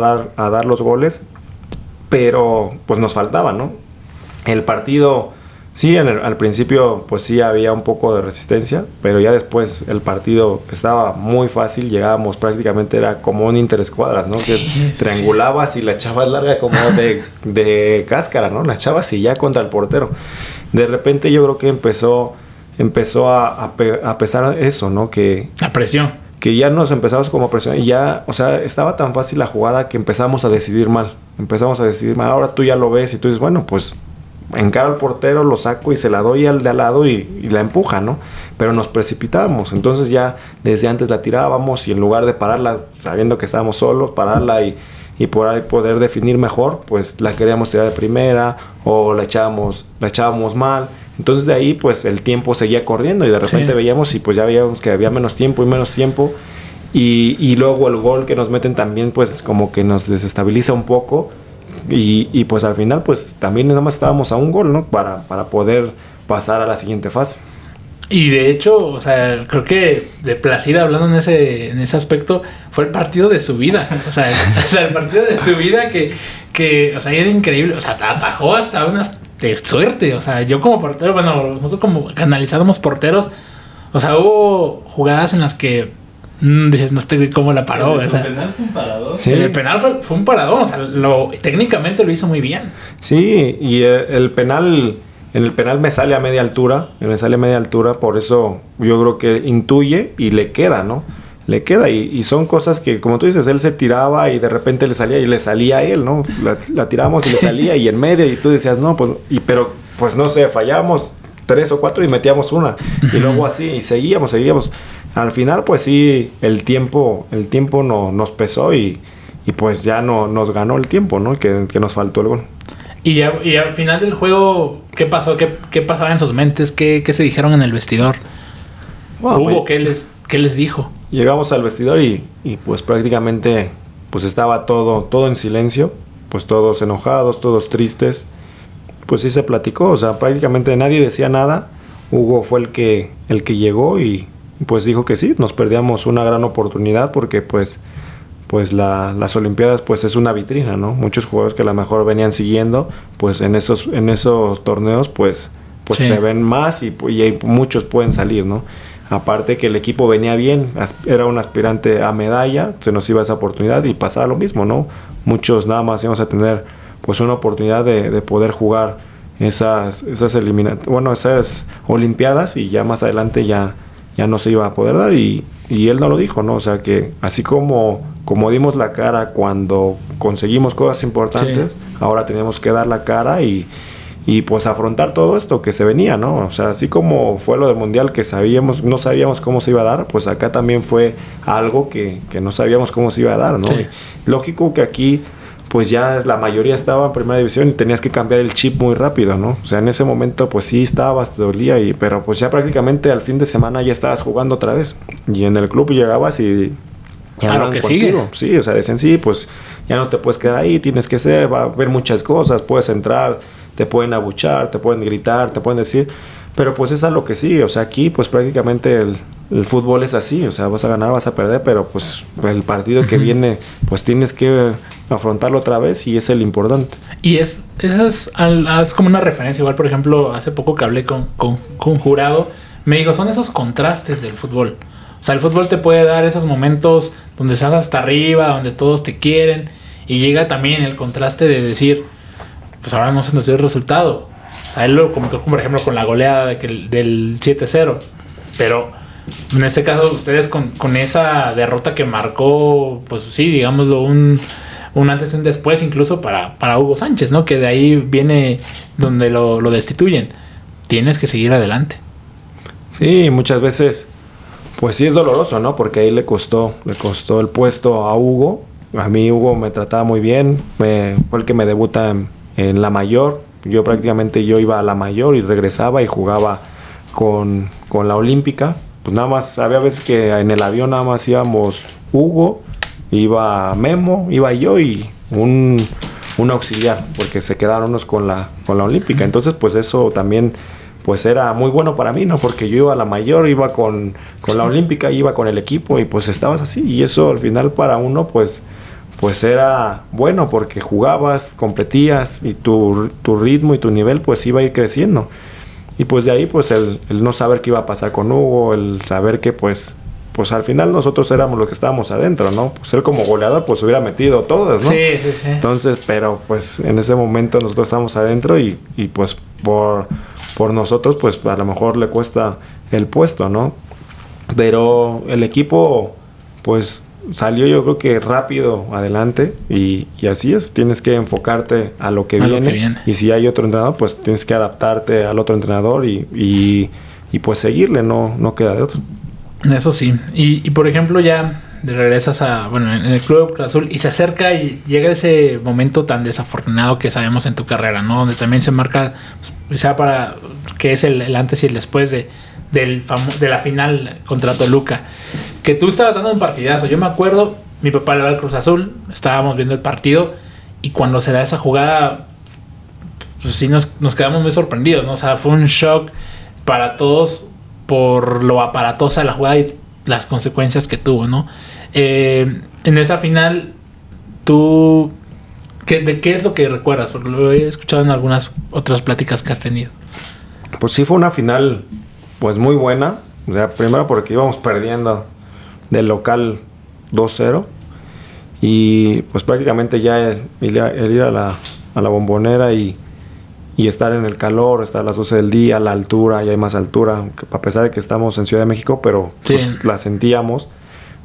dar los goles, pero pues nos faltaba, ¿no? El partido, sí, al principio pues sí había un poco de resistencia, pero ya después el partido estaba muy fácil, llegábamos prácticamente, era como un interescuadras, ¿no? Sí, que triangulabas y la echabas larga como de cáscara, ¿no? La echabas y ya contra el portero. De repente yo creo que empezó a pesar eso, ¿no? La presión. Que ya nos empezamos como a presionar y ya, o sea, estaba tan fácil la jugada que empezamos a decidir mal. Ahora tú ya lo ves y tú dices, bueno, pues encaro al portero, lo saco y se la doy al de al lado y la empuja, ¿no? Pero nos precipitábamos, entonces ya desde antes la tirábamos y en lugar de pararla, sabiendo que estábamos solos, pararla y por ahí poder definir mejor, pues la queríamos tirar de primera o la echábamos mal. Entonces de ahí pues el tiempo seguía corriendo y de repente veíamos y pues ya veíamos que había menos tiempo y luego el gol que nos meten también pues como que nos desestabiliza un poco. Y pues al final pues también nada más estábamos a un gol, ¿no? Para poder pasar a la siguiente fase. Y de hecho, o sea, creo que de Placida hablando en ese aspecto, fue el partido de su vida. O sea, el partido de su vida que o sea, era increíble. O sea, atajó hasta unas de suerte. O sea, yo como portero, bueno, nosotros como canalizábamos porteros, o sea, hubo jugadas en las que dices, no estoy cómo la paró. ¿El penal fue un paradón? Sí. El penal fue un paradón, o sea, técnicamente lo hizo muy bien. Sí, y el penal, en el penal me sale a media altura, por eso yo creo que intuye y le queda, ¿no? Le queda y son cosas que, como tú dices, él se tiraba y de repente le salía a él, ¿no? La tiramos y le salía y en medio y tú decías, no, pues, pero pues no sé, fallamos 3 o 4 y metíamos una y luego así y seguíamos. Al final, pues sí, el tiempo no nos pesó y pues ya no nos ganó el tiempo, ¿no? Que nos faltó el gol. Y al final del juego, ¿qué pasó? ¿Qué pasaba en sus mentes? ¿Qué se dijeron en el vestidor? Bueno, Hugo, pues, ¿qué les dijo? Llegamos al vestidor y pues prácticamente pues estaba todo en silencio, pues todos enojados, todos tristes. Pues sí se platicó, o sea, prácticamente nadie decía nada. Hugo fue el que llegó y pues dijo que sí, nos perdíamos una gran oportunidad porque pues las Olimpiadas pues es una vitrina, ¿no? Muchos jugadores que a lo mejor venían siguiendo, pues en esos torneos pues sí, te ven más y muchos pueden salir, ¿no? Aparte que el equipo venía bien, era un aspirante a medalla, se nos iba esa oportunidad y pasaba lo mismo, ¿no? Muchos nada más íbamos a tener pues una oportunidad de poder jugar esas Olimpiadas y ya más adelante ya no se iba a poder dar y él no lo dijo, ¿no? O sea que así como dimos la cara cuando conseguimos cosas importantes, sí, ahora teníamos que dar la cara y pues afrontar todo esto que se venía, ¿no? O sea, así como fue lo del Mundial que no sabíamos cómo se iba a dar, pues acá también fue algo que no sabíamos cómo se iba a dar, ¿no? Sí. Lógico que aquí pues ya la mayoría estaba en primera división y tenías que cambiar el chip muy rápido, ¿no? O sea, en ese momento pues sí estabas, te dolía, pero pues ya prácticamente al fin de semana ya estabas jugando otra vez. Y en el club llegabas y claro que contigo. Sí, o sea, dicen sí, pues ya no te puedes quedar ahí, tienes que ser, va a haber muchas cosas, puedes entrar, te pueden abuchar, te pueden gritar, te pueden decir, pero pues es algo que sí, o sea, aquí pues prácticamente el fútbol es así, o sea, vas a ganar, vas a perder, pero pues el partido que viene, pues tienes que afrontarlo otra vez y es el importante. Y esa es como una referencia, igual por ejemplo, hace poco que hablé con Jurado, Me dijo, son esos contrastes del fútbol. O sea, el fútbol te puede dar esos momentos donde estás hasta arriba, donde todos te quieren. Y llega también el contraste de decir, pues ahora no se nos dio el resultado. O sea, él lo comentó, por ejemplo, con la goleada del 7-0. Pero en este caso, ustedes con esa derrota que marcó, pues sí, digámoslo, un antes y un después, incluso para Hugo Sánchez, ¿no? Que de ahí viene donde lo destituyen. Tienes que seguir adelante. Sí, muchas veces, pues sí es doloroso, ¿no? Porque ahí le costó el puesto a Hugo. A mí Hugo me trataba muy bien, fue el que me debuta en la mayor. Yo prácticamente iba a la mayor y regresaba y jugaba con la olímpica. Pues nada más, había veces que en el avión nada más íbamos Hugo, iba Memo, iba yo y un auxiliar, porque se quedaron unos con la olímpica. Entonces pues eso también pues era muy bueno para mí, ¿no? Porque yo iba a la mayor, iba con la olímpica, iba con el equipo y pues estabas así. Y eso al final para uno pues era bueno porque jugabas, competías y tu ritmo y tu nivel pues iba a ir creciendo. Y pues de ahí pues el no saber qué iba a pasar con Hugo, el saber que pues al final nosotros éramos los que estábamos adentro, ¿no? Pues él como goleador pues hubiera metido todas, ¿no? Sí. Entonces, pero pues en ese momento nosotros estábamos adentro y pues por nosotros pues a lo mejor le cuesta el puesto, ¿no? Pero el equipo pues salió yo creo que rápido adelante y así es, tienes que enfocarte a lo que viene. Y si hay otro entrenador pues tienes que adaptarte al otro entrenador y pues seguirle, no queda de otro. Eso sí. Y por ejemplo ya regresas en el Club Cruz Azul y se acerca y llega ese momento tan desafortunado que sabemos en tu carrera, ¿no? Donde también se marca, pues, sea para que es el antes y el después de la final contra Toluca, que tú estabas dando un partidazo. Yo me acuerdo, mi papá le va al Cruz Azul, estábamos viendo el partido y cuando se da esa jugada, pues sí nos quedamos muy sorprendidos, ¿no? O sea, fue un shock para todos por lo aparatosa de la jugada y las consecuencias que tuvo, ¿no? En esa final, ¿tú de qué es lo que recuerdas? Porque lo he escuchado en algunas otras pláticas que has tenido. Pues sí fue una final pues muy buena. O sea, primero porque íbamos perdiendo del local 2-0 y pues prácticamente ya el ir a la Bombonera y estar en el calor, estar a las 12 del día, a la altura, ya hay más altura, a pesar de que estamos en Ciudad de México, pero sí, pues la sentíamos,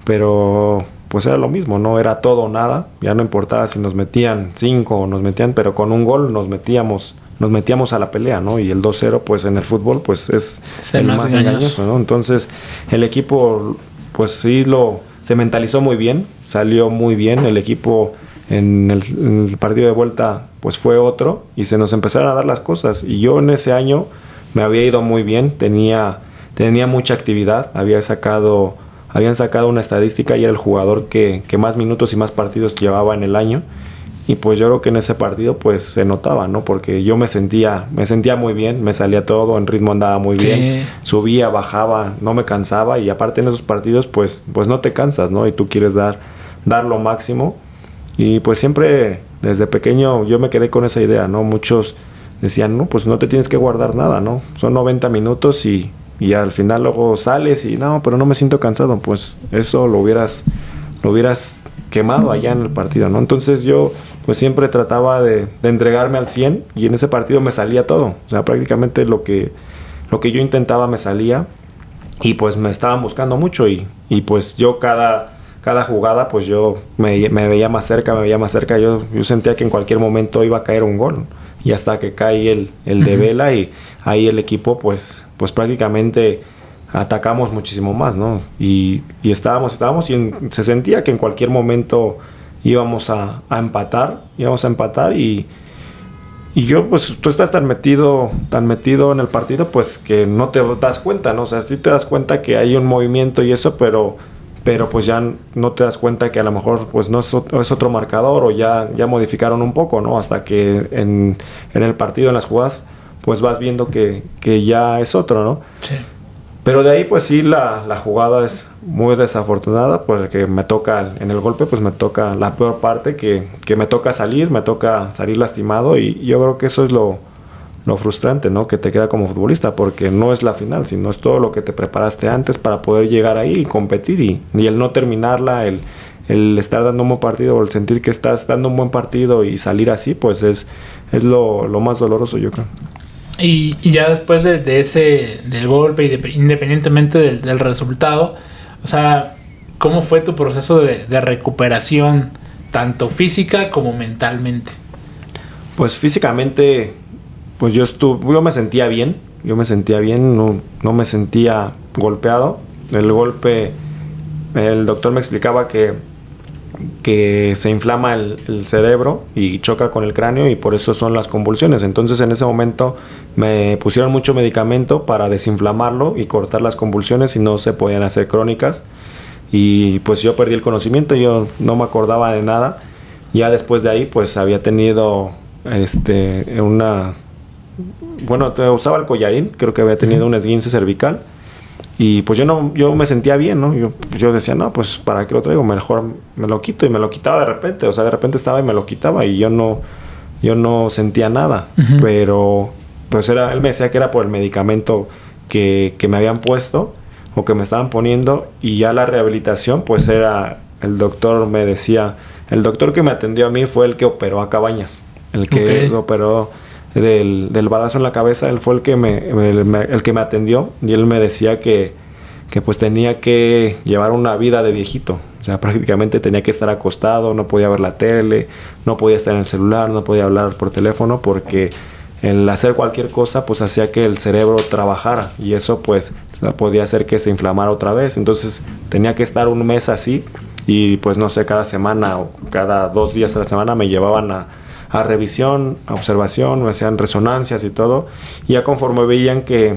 pero pues era lo mismo, no era todo o nada, ya no importaba si nos metían 5 o nos metían, pero con un gol nos metíamos a la pelea, ¿no? Y el 2-0 pues en el fútbol pues es el más engañoso, ¿no? Entonces el equipo pues sí se mentalizó muy bien, salió muy bien, el equipo en el partido de vuelta pues fue otro y se nos empezaron a dar las cosas y yo en ese año me había ido muy bien, tenía mucha actividad, habían sacado una estadística y era el jugador que más minutos y más partidos llevaba en el año y pues yo creo que en ese partido pues se notaba, ¿no? Porque yo me sentía muy bien, me salía todo, en ritmo andaba muy bien, subía, bajaba, no me cansaba y aparte en esos partidos pues no te cansas, ¿no? Y tú quieres dar lo máximo. Y pues siempre desde pequeño yo me quedé con esa idea, ¿no? Muchos decían, no, pues no te tienes que guardar nada, ¿no? Son 90 minutos y al final luego sales y no, pero no me siento cansado. Pues eso lo hubieras quemado allá en el partido, ¿no? Entonces yo pues siempre trataba de entregarme al 100 y en ese partido me salía todo. O sea, prácticamente lo que yo intentaba me salía y pues me estaban buscando mucho y pues yo cada jugada pues yo me veía más cerca, yo sentía que en cualquier momento iba a caer un gol y hasta que cae el de Vela y ahí el equipo pues prácticamente atacamos muchísimo más, ¿no? Y estábamos y se sentía que en cualquier momento íbamos a empatar y yo pues tú estás tan metido en el partido pues que no te das cuenta, ¿no? O sea, sí te das cuenta que hay un movimiento y eso, pero pues ya no te das cuenta que a lo mejor pues no es otro marcador o ya modificaron un poco, ¿no? Hasta que en el partido, en las jugadas, pues vas viendo que ya es otro, ¿no? Sí. Pero de ahí pues sí la jugada es muy desafortunada porque me toca, en el golpe pues me toca la peor parte que me toca salir lastimado y yo creo que eso es lo lo frustrante, ¿no? Que te queda como futbolista, porque no es la final, sino es todo lo que te preparaste antes para poder llegar ahí y competir, y el no terminarla, el estar dando un buen partido, o el sentir que estás dando un buen partido y salir así, pues es lo más doloroso, yo creo. Y ya después de ese, del golpe, independientemente del resultado, o sea, ¿cómo fue tu proceso de recuperación, tanto física como mentalmente? Pues físicamente, pues yo me sentía bien, no me sentía golpeado. El golpe, el doctor me explicaba que se inflama el cerebro y choca con el cráneo, y por eso son las convulsiones. Entonces en ese momento me pusieron mucho medicamento para desinflamarlo y cortar las convulsiones, y no se podían hacer crónicas. Y pues yo perdí el conocimiento, yo no me acordaba de nada. Ya después de ahí pues había tenido usaba el collarín, creo que había tenido un esguince cervical. Y pues yo me sentía bien, ¿no? Yo decía, no, pues ¿para qué lo traigo? Mejor me lo quito, y me lo quitaba de repente. O sea, de repente estaba y me lo quitaba, y yo no sentía nada. Uh-huh. Pero pues él me decía que era por el medicamento que me habían puesto o que me estaban poniendo. Y ya la rehabilitación, pues el doctor me decía, el doctor que me atendió a mí fue el que operó a Cabañas, el que operó del balazo en la cabeza. Él fue el que me atendió, y él me decía que pues tenía que llevar una vida de viejito. O sea, prácticamente tenía que estar acostado, no podía ver la tele, no podía estar en el celular, no podía hablar por teléfono, porque el hacer cualquier cosa pues hacía que el cerebro trabajara, y eso pues podía hacer que se inflamara otra vez. Entonces tenía que estar un mes así, y pues no sé, cada semana o cada 2 días a la semana me llevaban a revisión, a observación, me hacían resonancias y todo. Y ya conforme veían que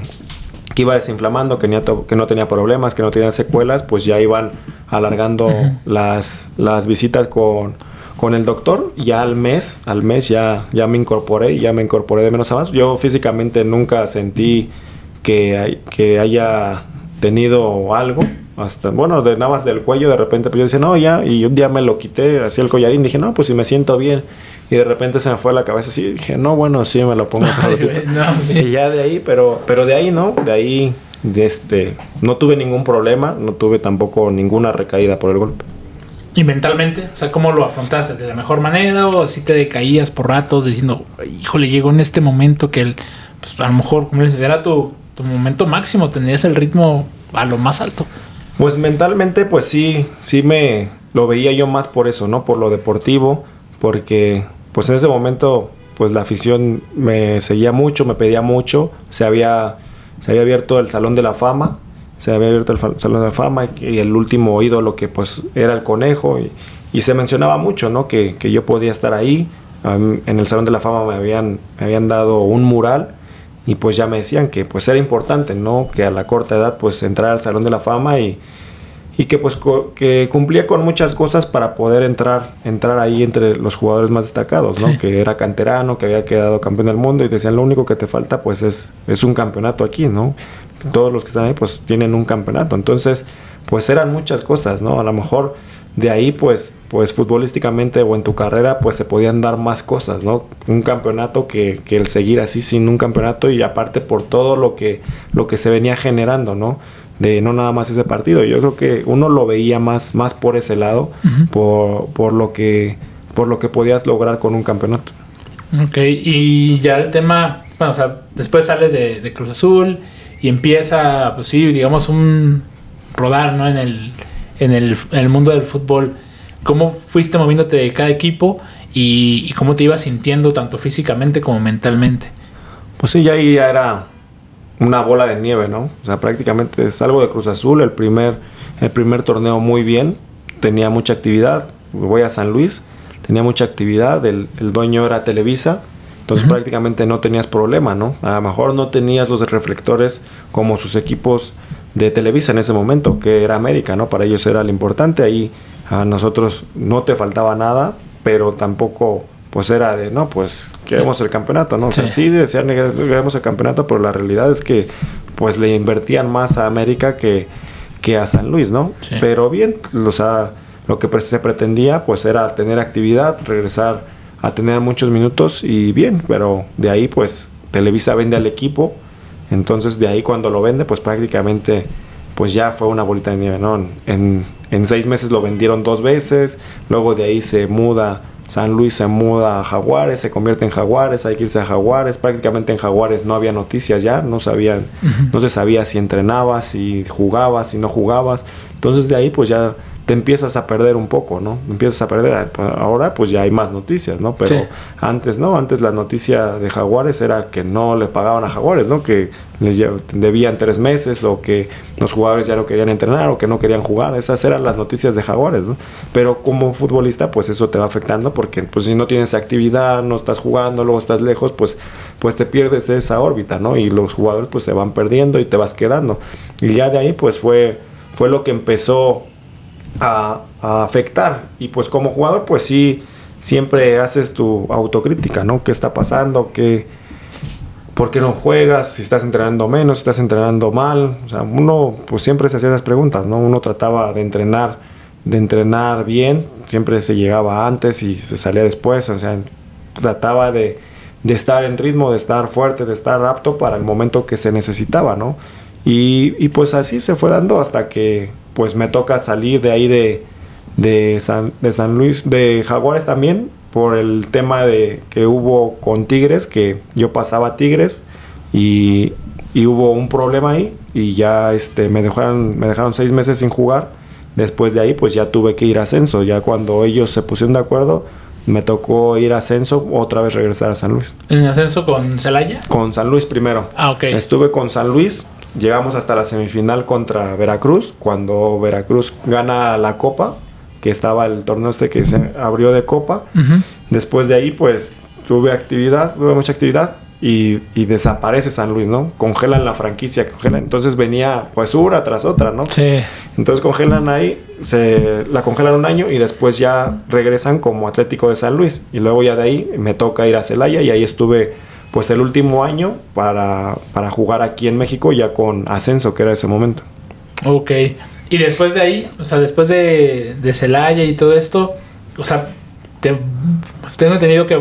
iba desinflamando, que no tenía problemas, que no tenía secuelas, pues ya iban alargando uh-huh. las visitas con el doctor. Ya al mes ya me incorporé de menos a más. Yo físicamente nunca sentí que haya tenido algo. Hasta, nada más del cuello, de repente pues yo decía, no, ya, y un día me lo quité, así el collarín, dije, no, pues si me siento bien, y de repente se me fue a la cabeza así, dije, no, bueno, sí, me lo pongo no, sí. Y ya de ahí, pero de ahí no, no tuve ningún problema, no tuve tampoco ninguna recaída por el golpe. ¿Y mentalmente? O sea, ¿cómo lo afrontaste? ¿De la mejor manera, o si te decaías por ratos diciendo, híjole, llegó en este momento que pues, a lo mejor, como les decía, era tu momento máximo, tenías el ritmo a lo más alto? Pues mentalmente, pues sí me lo veía yo más por eso, ¿no? Por lo deportivo, porque pues en ese momento pues la afición me seguía mucho, me pedía mucho. Se había abierto el Salón de la Fama, y el último ídolo que pues era el Conejo, y se mencionaba mucho, ¿no? Que yo podía estar ahí. En el Salón de la Fama me habían dado un mural, y pues ya me decían que pues era importante, ¿no? Que a la corta edad pues entrar al Salón de la Fama, y que pues que cumplía con muchas cosas para poder entrar ahí entre los jugadores más destacados, ¿no? Sí. Que era canterano, que había quedado campeón del mundo, y decían, lo único que te falta pues es un campeonato aquí, ¿no? Todos los que están ahí pues tienen un campeonato. Entonces pues eran muchas cosas, ¿no? A lo mejor de ahí pues futbolísticamente o en tu carrera pues se podían dar más cosas, ¿no? Un campeonato que el seguir así sin un campeonato, y aparte por todo lo que se venía generando, ¿no? De no nada más ese partido. Yo creo que uno lo veía más por ese lado, uh-huh. por lo que podías lograr con un campeonato. Ok, y ya el tema, bueno, o sea, después sales de Cruz Azul y empieza, pues sí, digamos, un rodar, ¿no? En el mundo del fútbol. ¿Cómo fuiste moviéndote de cada equipo y cómo te ibas sintiendo tanto físicamente como mentalmente? Pues sí, ya era una bola de nieve, ¿no? O sea, prácticamente salgo de Cruz Azul, el primer torneo muy bien, tenía mucha actividad. Voy a San Luis, tenía mucha actividad, el dueño era Televisa, entonces uh-huh. prácticamente no tenías problema, ¿no? A lo mejor no tenías los reflectores como sus equipos de Televisa en ese momento, que era América, ¿no? Para ellos era lo importante. Ahí a nosotros no te faltaba nada, pero tampoco pues era de, no, pues queremos el campeonato, ¿no? O sea, sí decían que queremos el campeonato, pero la realidad es que pues le invertían más a América que a San Luis, ¿no? Sí. Pero bien, o sea, lo que se pretendía pues era tener actividad, regresar a tener muchos minutos, y bien, pero de ahí pues Televisa vende al equipo, entonces de ahí cuando lo vende, pues prácticamente pues ya fue una bolita de nieve, ¿no? En 6 meses lo vendieron 2 veces, luego de ahí se muda, San Luis se muda a Jaguares, se convierte en Jaguares, hay que irse a Jaguares, prácticamente en Jaguares no había noticias ya, no se sabía si entrenabas, si jugabas, si no jugabas, entonces de ahí pues ya te empiezas a perder un poco, ¿no? Empiezas a perder. Ahora pues ya hay más noticias, ¿no? Pero antes no, antes la noticia de Jaguares era que no le pagaban a Jaguares, ¿no? Que les debían 3 meses o que los jugadores ya no querían entrenar o que no querían jugar. Esas eran las noticias de Jaguares, ¿no? Pero como futbolista pues eso te va afectando porque pues si no tienes actividad, no estás jugando, luego estás lejos, pues te pierdes de esa órbita, ¿no? Y los jugadores pues se van perdiendo y te vas quedando. Y ya de ahí pues fue lo que empezó a afectar, y pues como jugador pues sí siempre haces tu autocrítica, ¿no? ¿Qué está pasando? ¿Por qué no juegas? Si estás entrenando menos, si estás entrenando mal, o sea, uno pues siempre se hacía esas preguntas, ¿no? Uno trataba de entrenar bien, siempre se llegaba antes y se salía después, o sea, trataba de estar en ritmo, de estar fuerte, de estar apto para el momento que se necesitaba, ¿no? Y pues así se fue dando hasta que pues me toca salir de ahí de San Luis, de Jaguares también, por el tema de que hubo con Tigres, que yo pasaba a Tigres y hubo un problema ahí y ya me dejaron 6 meses sin jugar. Después de ahí pues ya tuve que ir a Ascenso, ya cuando ellos se pusieron de acuerdo me tocó ir a Ascenso, otra vez regresar a San Luis. ¿En Ascenso con Celaya? Con San Luis primero. Ah, ok. Estuve con San Luis. Llegamos hasta la semifinal contra Veracruz, cuando Veracruz gana la Copa, que estaba el torneo que se abrió de Copa. Uh-huh. Después de ahí, pues, tuve mucha actividad y desaparece San Luis, ¿no? Congelan la franquicia, entonces venía, pues, una tras otra, ¿no? Sí. Entonces congelan ahí, la congelan un año y después ya regresan como Atlético de San Luis. Y luego ya de ahí me toca ir a Celaya y ahí estuve pues el último año para jugar aquí en México ya con Ascenso, que era ese momento. Ok. Y después de ahí, o sea, después de Celaya y todo esto, o sea, tengo entendido que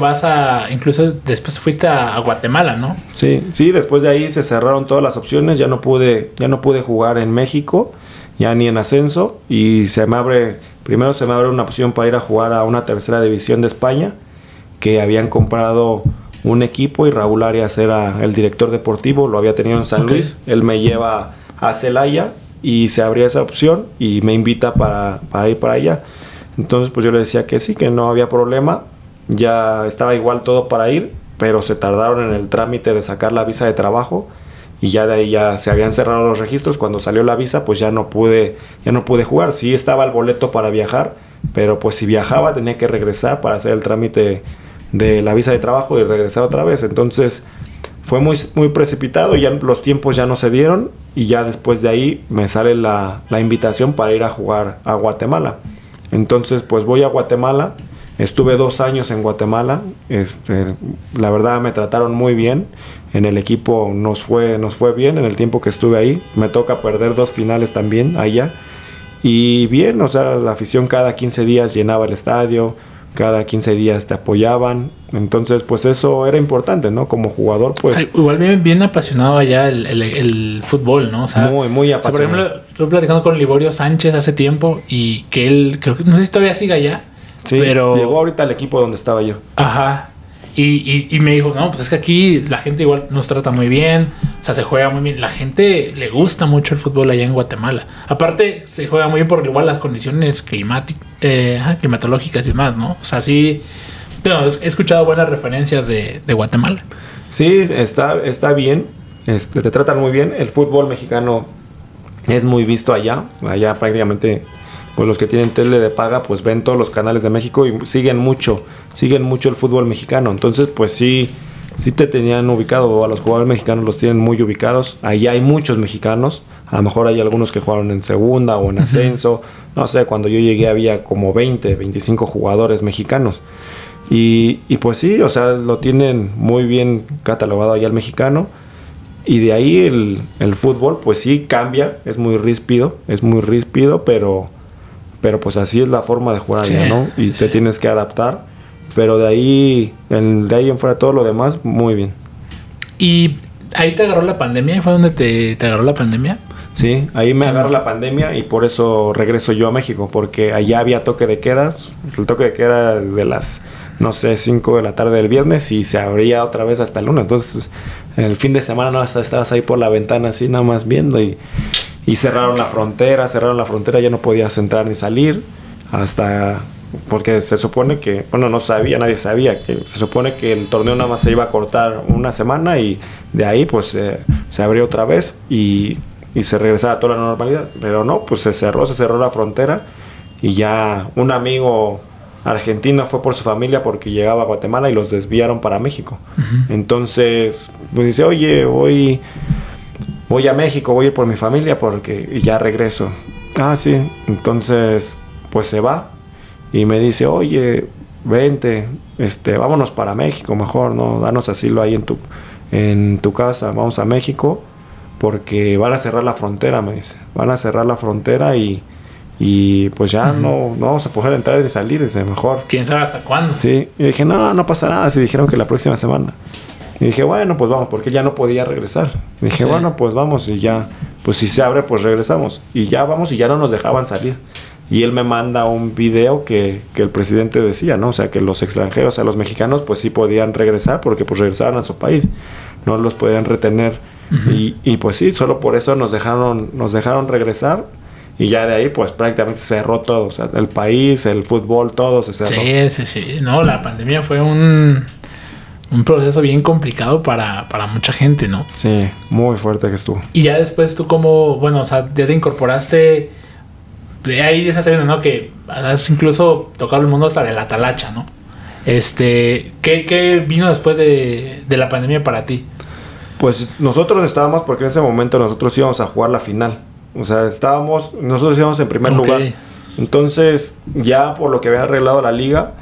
incluso después fuiste a Guatemala, ¿no? Sí, después de ahí se cerraron todas las opciones, ya no pude jugar en México, ya ni en Ascenso, y primero se me abre una opción para ir a jugar a una tercera división de España, que habían comprado un equipo y Raúl Arias era el director deportivo, lo había tenido en San Luis. Él me lleva a Celaya y se abría esa opción y me invita para ir para allá. Entonces pues yo le decía que sí, que no había problema, ya estaba igual todo para ir, pero se tardaron en el trámite de sacar la visa de trabajo y ya de ahí ya se habían cerrado los registros. Cuando salió la visa pues ya no pude jugar. Sí estaba el boleto para viajar, pero pues si viajaba tenía que regresar para hacer el trámite de la visa de trabajo y regresar otra vez. Entonces fue muy, muy precipitado, ya los tiempos ya no se dieron y ya después de ahí me sale la invitación para ir a jugar a Guatemala. Entonces pues voy a Guatemala, estuve 2 años en Guatemala, la verdad me trataron muy bien, en el equipo nos fue bien en el tiempo que estuve ahí. Me toca perder 2 finales también allá y bien, o sea, la afición cada 15 días llenaba el estadio, cada 15 días te apoyaban, entonces pues eso era importante, ¿no? Como jugador pues... O sea, igual bien apasionado allá el fútbol, ¿no? O sea, muy apasionado. O sea, por ejemplo, estuve platicando con Liborio Sánchez hace tiempo y que él, creo que no sé si todavía sigue allá, sí, pero llegó ahorita al equipo donde estaba yo. Ajá. Y me dijo, no, pues es que aquí la gente igual nos trata muy bien, o sea, se juega muy bien. La gente le gusta mucho el fútbol allá en Guatemala. Aparte, se juega muy bien porque igual las condiciones climatológicas y demás, ¿no? O sea, sí, pero he escuchado buenas referencias de Guatemala. Sí, está bien, te tratan muy bien. El fútbol mexicano es muy visto allá prácticamente... Pues los que tienen tele de paga pues ven todos los canales de México y siguen mucho el fútbol mexicano. Entonces pues sí te tenían ubicado, a los jugadores mexicanos los tienen muy ubicados. Allá hay muchos mexicanos, a lo mejor hay algunos que jugaron en segunda o en ascenso. No sé, cuando yo llegué había como 25 jugadores mexicanos. Y pues sí, o sea, lo tienen muy bien catalogado allá el mexicano. Y de ahí el fútbol pues sí cambia, es muy ríspido, pero pues así es la forma de jugar allá, ¿no? Y te tienes que adaptar, pero de ahí en fuera todo lo demás, muy bien. ¿Y ahí te agarró la pandemia? ¿Fue donde te agarró la pandemia? Sí, ahí me agarró la pandemia y por eso regreso yo a México, porque allá había toque de quedas. El toque de queda era de las, no sé, 5 de la tarde del viernes y se abría otra vez hasta el lunes. Entonces, el fin de semana no, hasta estabas ahí por la ventana así nada más viendo y cerraron la frontera, ya no podías entrar ni salir hasta... Porque se supone que, bueno, nadie sabía que se supone que el torneo nada más se iba a cortar una semana y de ahí pues se abrió otra vez y se regresaba a toda la normalidad. Pero no, pues se cerró la frontera y ya un amigo argentino fue por su familia porque llegaba a Guatemala y los desviaron para México. Entonces, pues dice, oye, voy a México, voy a ir por mi familia y ya regreso. Ah, sí, entonces pues se va. Y me dice, oye, vente, vámonos para México mejor, ¿no? Danos asilo ahí en tu casa, vamos a México, porque van a cerrar la frontera, me dice. Van a cerrar la frontera y pues ya no vamos a poder entrar ni salir, dice, mejor. ¿Quién sabe hasta cuándo? Sí, y dije, no pasa nada, si dijeron que la próxima semana. Y dije, bueno, pues vamos, porque ya no podía regresar. Y dije, bueno, pues vamos, y ya, pues si se abre, pues regresamos. Y ya vamos, y ya no nos dejaban salir. Y él me manda un video que el presidente decía, ¿no? O sea, que los extranjeros, o sea, los mexicanos, pues sí podían regresar porque pues regresaban a su país, no los podían retener. Y pues sí, solo por eso nos dejaron regresar y ya de ahí pues prácticamente se cerró todo, o sea, el país, el fútbol, todo se cerró. Sí. No, la pandemia fue un proceso bien complicado para mucha gente, ¿no? Sí, muy fuerte que estuvo. Y ya después tú como, bueno, o sea, ya te incorporaste... De ahí estás sabiendo, ¿no? Que has incluso tocado el mundo hasta de la talacha, ¿no? ¿Qué vino después de la pandemia para ti? Pues nosotros estábamos, porque en ese momento nosotros íbamos a jugar la final. O sea, nosotros íbamos en primer lugar. Entonces, ya por lo que habían arreglado la liga,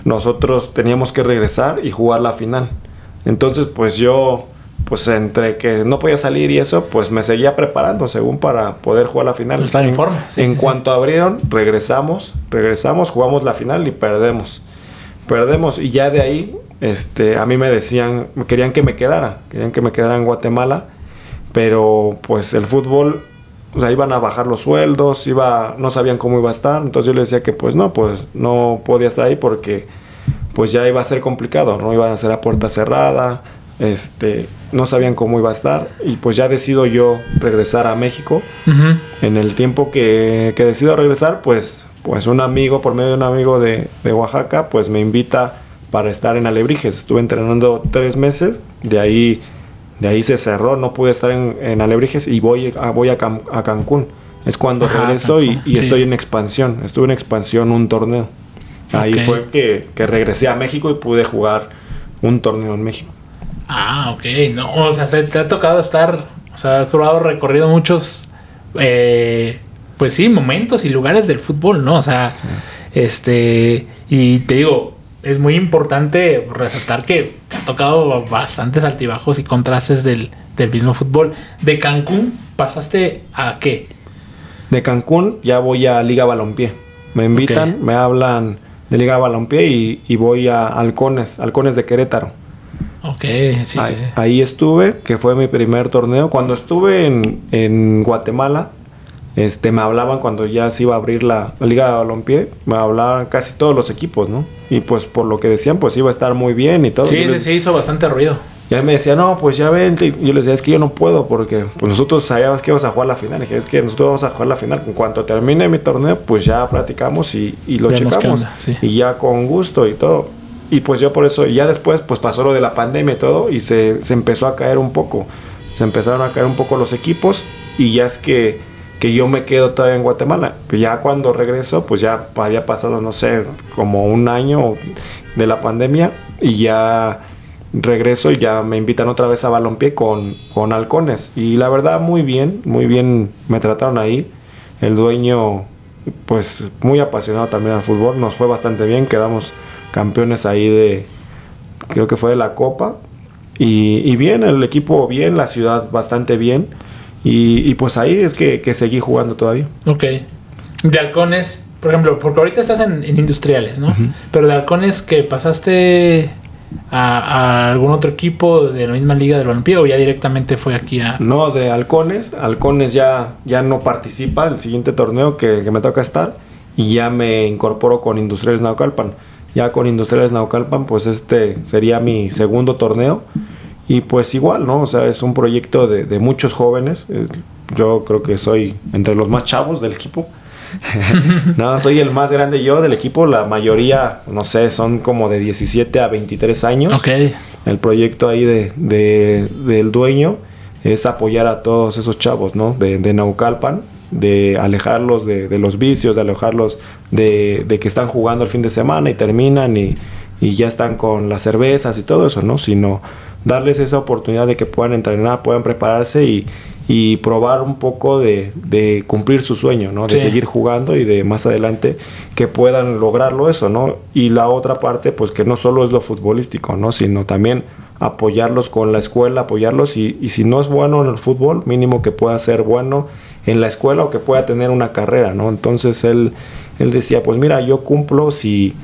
nosotros teníamos que regresar y jugar la final. Entonces, pues yo... Pues entre que no podía salir y eso, pues me seguía preparando según para poder jugar la final. Estar en forma. En cuanto abrieron, regresamos, jugamos la final y perdemos y ya de ahí, a mí me decían, querían que me quedara en Guatemala, pero pues el fútbol, o sea, iban a bajar los sueldos, no sabían cómo iba a estar, entonces yo les decía que pues no podía estar ahí porque pues ya iba a ser complicado, no iban a ser a puerta cerrada. No sabían cómo iba a estar y pues ya decido yo regresar a México. En el tiempo que decido regresar, pues un amigo, por medio de un amigo de Oaxaca, pues me invita para estar en Alebrijes. Estuve entrenando 3 meses, de ahí se cerró, no pude estar en Alebrijes y voy a Cancún. Es cuando regreso y estoy en expansión. Estuve en expansión un torneo. Ahí fue que regresé a México y pude jugar un torneo en México. Ah, ok. No, o sea, te ha tocado estar, o sea, has probado recorrido muchos, pues sí, momentos y lugares del fútbol, ¿no? O sea, y te digo, es muy importante resaltar que te ha tocado bastantes altibajos y contrastes del mismo fútbol. ¿De Cancún pasaste a qué? De Cancún ya voy a Liga Balompié. Me invitan, me hablan de Liga Balompié y voy a Halcones de Querétaro. Sí. Ahí estuve, que fue mi primer torneo. Cuando estuve en Guatemala, me hablaban cuando ya se iba a abrir la Liga de Balompié, me hablaban casi todos los equipos, ¿no? Y pues por lo que decían, pues iba a estar muy bien y todo. Sí, se hizo bastante ruido. Y él me decía, no, pues ya vente. Y yo le decía, es que yo no puedo porque pues nosotros sabíamos que íbamos a jugar la final. Y dije, es que nosotros vamos a jugar la final. En cuanto termine mi torneo, pues ya platicamos y lo checamos. Y ya con gusto y todo. Y pues yo por eso, ya después pues pasó lo de la pandemia y todo y se empezó a caer un poco. Se empezaron a caer un poco los equipos y ya es que yo me quedo todavía en Guatemala. Ya cuando regreso, pues ya había pasado, no sé, como un año de la pandemia y ya regreso y ya me invitan otra vez a Balompié con Halcones. Y la verdad, muy bien me trataron ahí. El dueño, pues muy apasionado también al fútbol, nos fue bastante bien, quedamos campeones ahí creo que fue de la Copa y bien, el equipo bien, la ciudad bastante bien y pues ahí es que seguí jugando todavía. De Halcones, por ejemplo, porque ahorita estás en Industriales, ¿no? Pero de Halcones que pasaste a algún otro equipo de la misma liga del balompié o ya directamente fue aquí a...? No, de Halcones. Halcones ya no participa el siguiente torneo que me toca estar y ya me incorporo con Industriales Naucalpan. Ya con Industriales Naucalpan, pues este sería mi segundo torneo y pues igual, ¿no? O sea, es un proyecto de muchos jóvenes. Yo creo que soy entre los más chavos del equipo. No, soy el más grande yo del equipo. La mayoría, no sé, son como de 17 a 23 años. Okay. El proyecto ahí del dueño es apoyar a todos esos chavos, ¿no? De Naucalpan, de alejarlos de los vicios, de alejarlos de que están jugando el fin de semana y terminan y ya están con las cervezas y todo eso, ¿no? Sino darles esa oportunidad de que puedan entrenar, puedan prepararse y probar un poco de cumplir su sueño, ¿no? De seguir jugando y de más adelante que puedan lograrlo eso, ¿no? Y la otra parte, pues que no solo es lo futbolístico, ¿no? Sino también apoyarlos con la escuela, apoyarlos y si no es bueno en el fútbol, mínimo que pueda ser bueno en la escuela o que pueda tener una carrera, ¿no? Entonces él decía, pues mira, yo cumplo si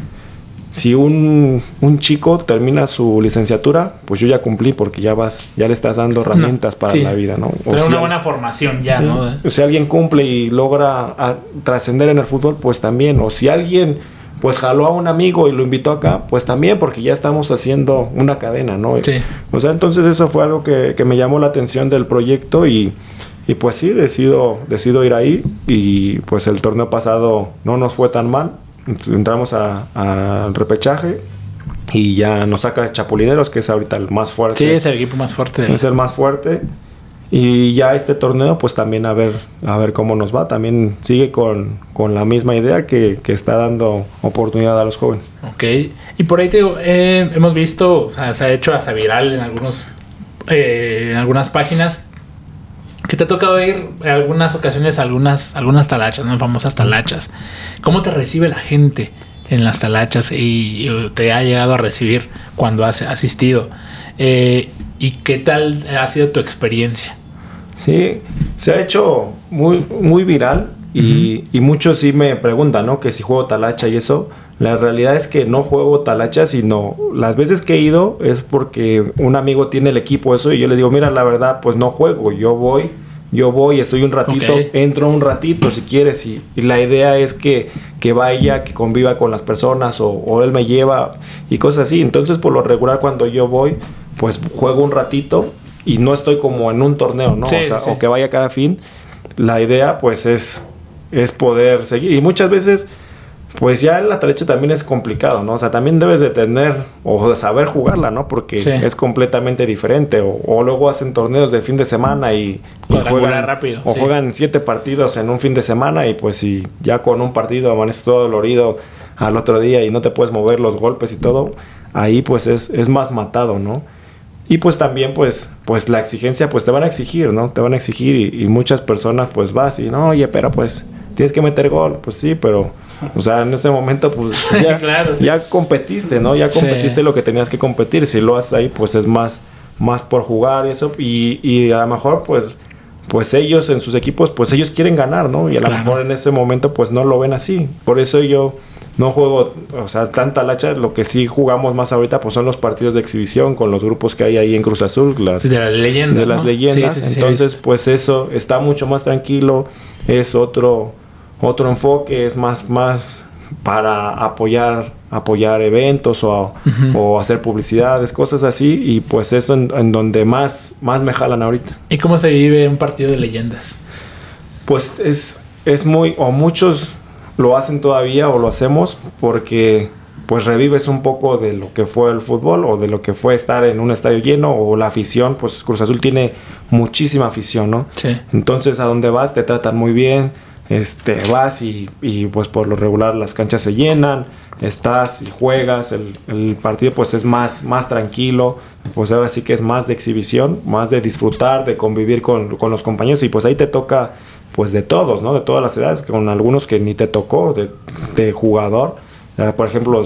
un chico termina su licenciatura, pues yo ya cumplí porque ya le estás dando herramientas para la vida, ¿no? Pero una buena formación ya, ¿no? O si alguien cumple y logra trascender en el fútbol, pues también. O si alguien pues jaló a un amigo y lo invitó acá, pues también, porque ya estamos haciendo una cadena, ¿no? Sí. O sea, entonces eso fue algo que me llamó la atención del proyecto y pues sí, decido ir ahí y pues el torneo pasado no nos fue tan mal. Entramos al repechaje y ya nos saca Chapulineros, que es ahorita el más fuerte. Sí, es el equipo más fuerte. Es el más fuerte. Y ya este torneo, pues también a ver cómo nos va. También sigue con la misma idea que está dando oportunidad a los jóvenes. Ok. Y por ahí te digo, hemos visto, o sea, se ha hecho hasta viral en algunas páginas, que te ha tocado ir en algunas ocasiones a algunas talachas, ¿no? Famosas talachas. ¿Cómo te recibe la gente en las talachas y te ha llegado a recibir cuando has asistido? ¿Y qué tal ha sido tu experiencia? Sí, se ha hecho muy, muy viral y muchos sí me preguntan, ¿no? Que si juego talacha y eso. La realidad es que no juego talacha, sino las veces que he ido es porque un amigo tiene el equipo eso y yo le digo, mira, la verdad, pues no juego, yo voy, estoy un ratito, entro un ratito si quieres y la idea es que vaya, que conviva con las personas o él me lleva y cosas así. Entonces, por lo regular, cuando yo voy, pues juego un ratito y no estoy como en un torneo, ¿no? Sí, o sea, sí. o que vaya cada fin. La idea, pues, es poder seguir. Y muchas veces, pues ya en la talacha también es complicado, ¿no? O sea, también debes de tener o de saber jugarla, ¿no? Porque es completamente diferente. O luego hacen torneos de fin de semana y juegan rápido. O juegan 7 partidos en un fin de semana y pues si ya con un partido amaneces todo dolorido al otro día y no te puedes mover los golpes y todo, ahí pues es más matado, ¿no? Y pues también pues la exigencia, pues te van a exigir, ¿no? Te van a exigir y muchas personas pues vas y no, oye, pero pues tienes que meter gol. Pues sí, pero o sea, en ese momento pues ya, claro, ya competiste, ¿no? Ya competiste lo que tenías que competir. Si lo haces ahí pues es más por jugar y eso. Y a lo mejor pues ellos en sus equipos pues ellos quieren ganar, ¿no? Y a lo mejor en ese momento pues no lo ven así. Por eso yo no juego, o sea, tanta talacha. Lo que sí jugamos más ahorita pues son los partidos de exhibición con los grupos que hay ahí en Cruz Azul, de las leyendas, de las leyendas. Sí, entonces pues eso está mucho más tranquilo, es otro enfoque, es más para apoyar eventos o hacer publicidades, cosas así, y pues eso en donde más me jalan ahorita. ¿Y cómo se vive un partido de leyendas? Pues es muy, o muchos lo hacen todavía o lo hacemos porque pues revives un poco de lo que fue el fútbol o de lo que fue estar en un estadio lleno o la afición. Pues Cruz Azul tiene muchísima afición, ¿no? Sí. Entonces a donde vas te tratan muy bien, vas y pues por lo regular las canchas se llenan, estás y juegas, el partido pues es más tranquilo, pues ahora sí que es más de exhibición, más de disfrutar, de convivir con los compañeros y pues ahí te toca pues de todos, ¿no? De todas las edades, con algunos que ni te tocó de jugador, Por ejemplo,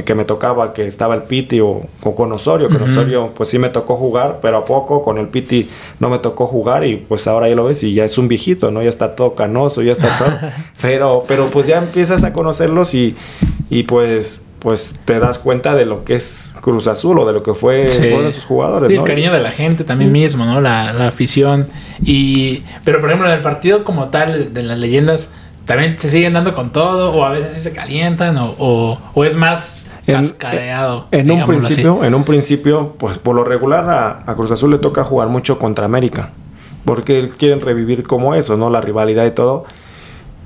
que me tocaba que estaba el Piti o con Osorio, que Osorio pues sí me tocó jugar, pero a poco, con el Piti no me tocó jugar y pues ahora ya lo ves y ya es un viejito, ¿no? Ya está todo canoso, ya está todo, pero pues ya empiezas a conocerlos y pues te das cuenta de lo que es Cruz Azul o de lo que fue uno de sus jugadores, sí, ¿no? El cariño de la gente también mismo, ¿no? La afición. Pero por ejemplo, en el partido como tal, de las leyendas, ¿también se siguen dando con todo? ¿O a veces sí se calientan? ¿O es más cascareado? En un principio, pues por lo regular a Cruz Azul le toca jugar mucho contra América. Porque quieren revivir como eso, ¿no? La rivalidad y todo.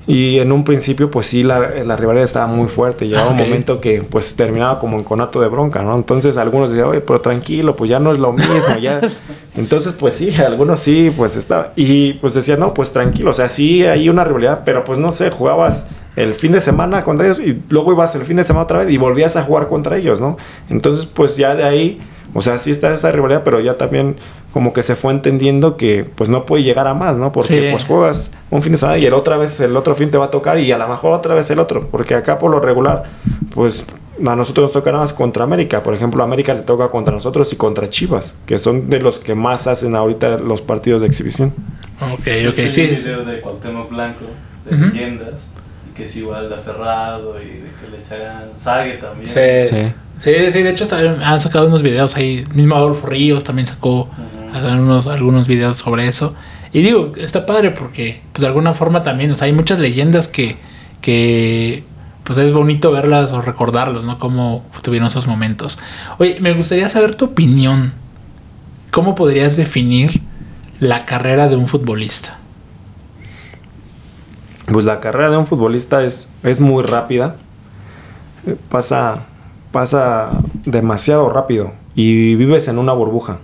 Y en un principio, pues sí, la rivalidad estaba muy fuerte. Llegaba un momento que, pues, terminaba como en conato de bronca, ¿no? Entonces, algunos decían, oye, pero tranquilo, pues ya no es lo mismo, ya. Entonces, pues sí, algunos sí, pues estaba. Y pues decían, no, pues tranquilo, o sea, sí hay una rivalidad, pero pues no sé, jugabas el fin de semana contra ellos y luego ibas el fin de semana otra vez y volvías a jugar contra ellos, ¿no? Entonces, pues ya de ahí, o sea, sí está esa rivalidad, pero ya también como que se fue entendiendo que pues no puede llegar a más, ¿no? Porque pues juegas un fin de semana y el otro fin te va a tocar y a lo mejor otra vez el otro, porque acá por lo regular pues a nosotros nos toca nada más contra América. Por ejemplo, a América le toca contra nosotros y contra Chivas, que son de los que más hacen ahorita los partidos de exhibición. Ok, sí. El video de Cuauhtémoc Blanco, de leyendas, y que es igual de aferrado y de que le echan Sague también. Sí, de hecho han sacado unos videos ahí, mismo Adolfo Ríos también sacó algunos videos sobre eso. Y digo, está padre porque pues de alguna forma también, o sea, hay muchas leyendas que pues es bonito verlas o recordarlos, ¿no? Cómo tuvieron esos momentos. Oye, me gustaría saber tu opinión. ¿Cómo podrías definir la carrera de un futbolista? Pues la carrera de un futbolista es muy rápida. Pasa demasiado rápido y vives en una burbuja.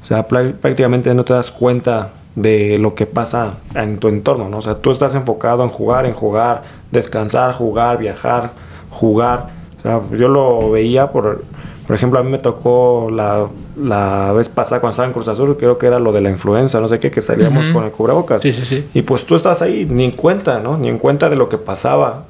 O sea, prácticamente no te das cuenta de lo que pasa en tu entorno, ¿no? O sea, tú estás enfocado en jugar, descansar, jugar, viajar, jugar. O sea, yo lo veía, por ejemplo, a mí me tocó la vez pasada cuando estaba en Cruz Azul, creo que era lo de la influenza, no sé qué, que salíamos con el cubrebocas. Sí. Y pues tú estás ahí, ni en cuenta, ¿no? Ni en cuenta de lo que pasaba,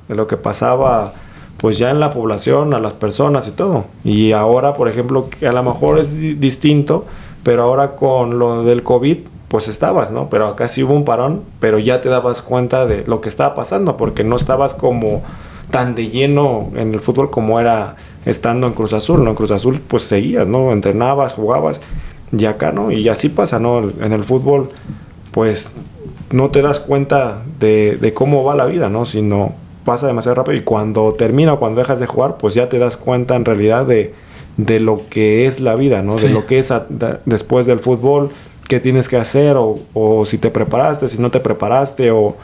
pues ya en la población, a las personas y todo. Y ahora, por ejemplo, que a lo mejor es distinto, pero ahora con lo del COVID, pues estabas, ¿no? Pero acá sí hubo un parón, pero ya te dabas cuenta de lo que estaba pasando, porque no estabas como tan de lleno en el fútbol como era estando en Cruz Azul, ¿no? En Cruz Azul, pues seguías, ¿no? Entrenabas, jugabas, y acá, ¿no? Y así pasa, ¿no? En el fútbol, pues no te das cuenta de cómo va la vida, ¿no? Sino pasa demasiado rápido y cuando termina o cuando dejas de jugar, pues ya te das cuenta en realidad de lo que es la vida, ¿no? Sí. De lo que es después del fútbol, qué tienes que hacer o si te preparaste, si no te preparaste o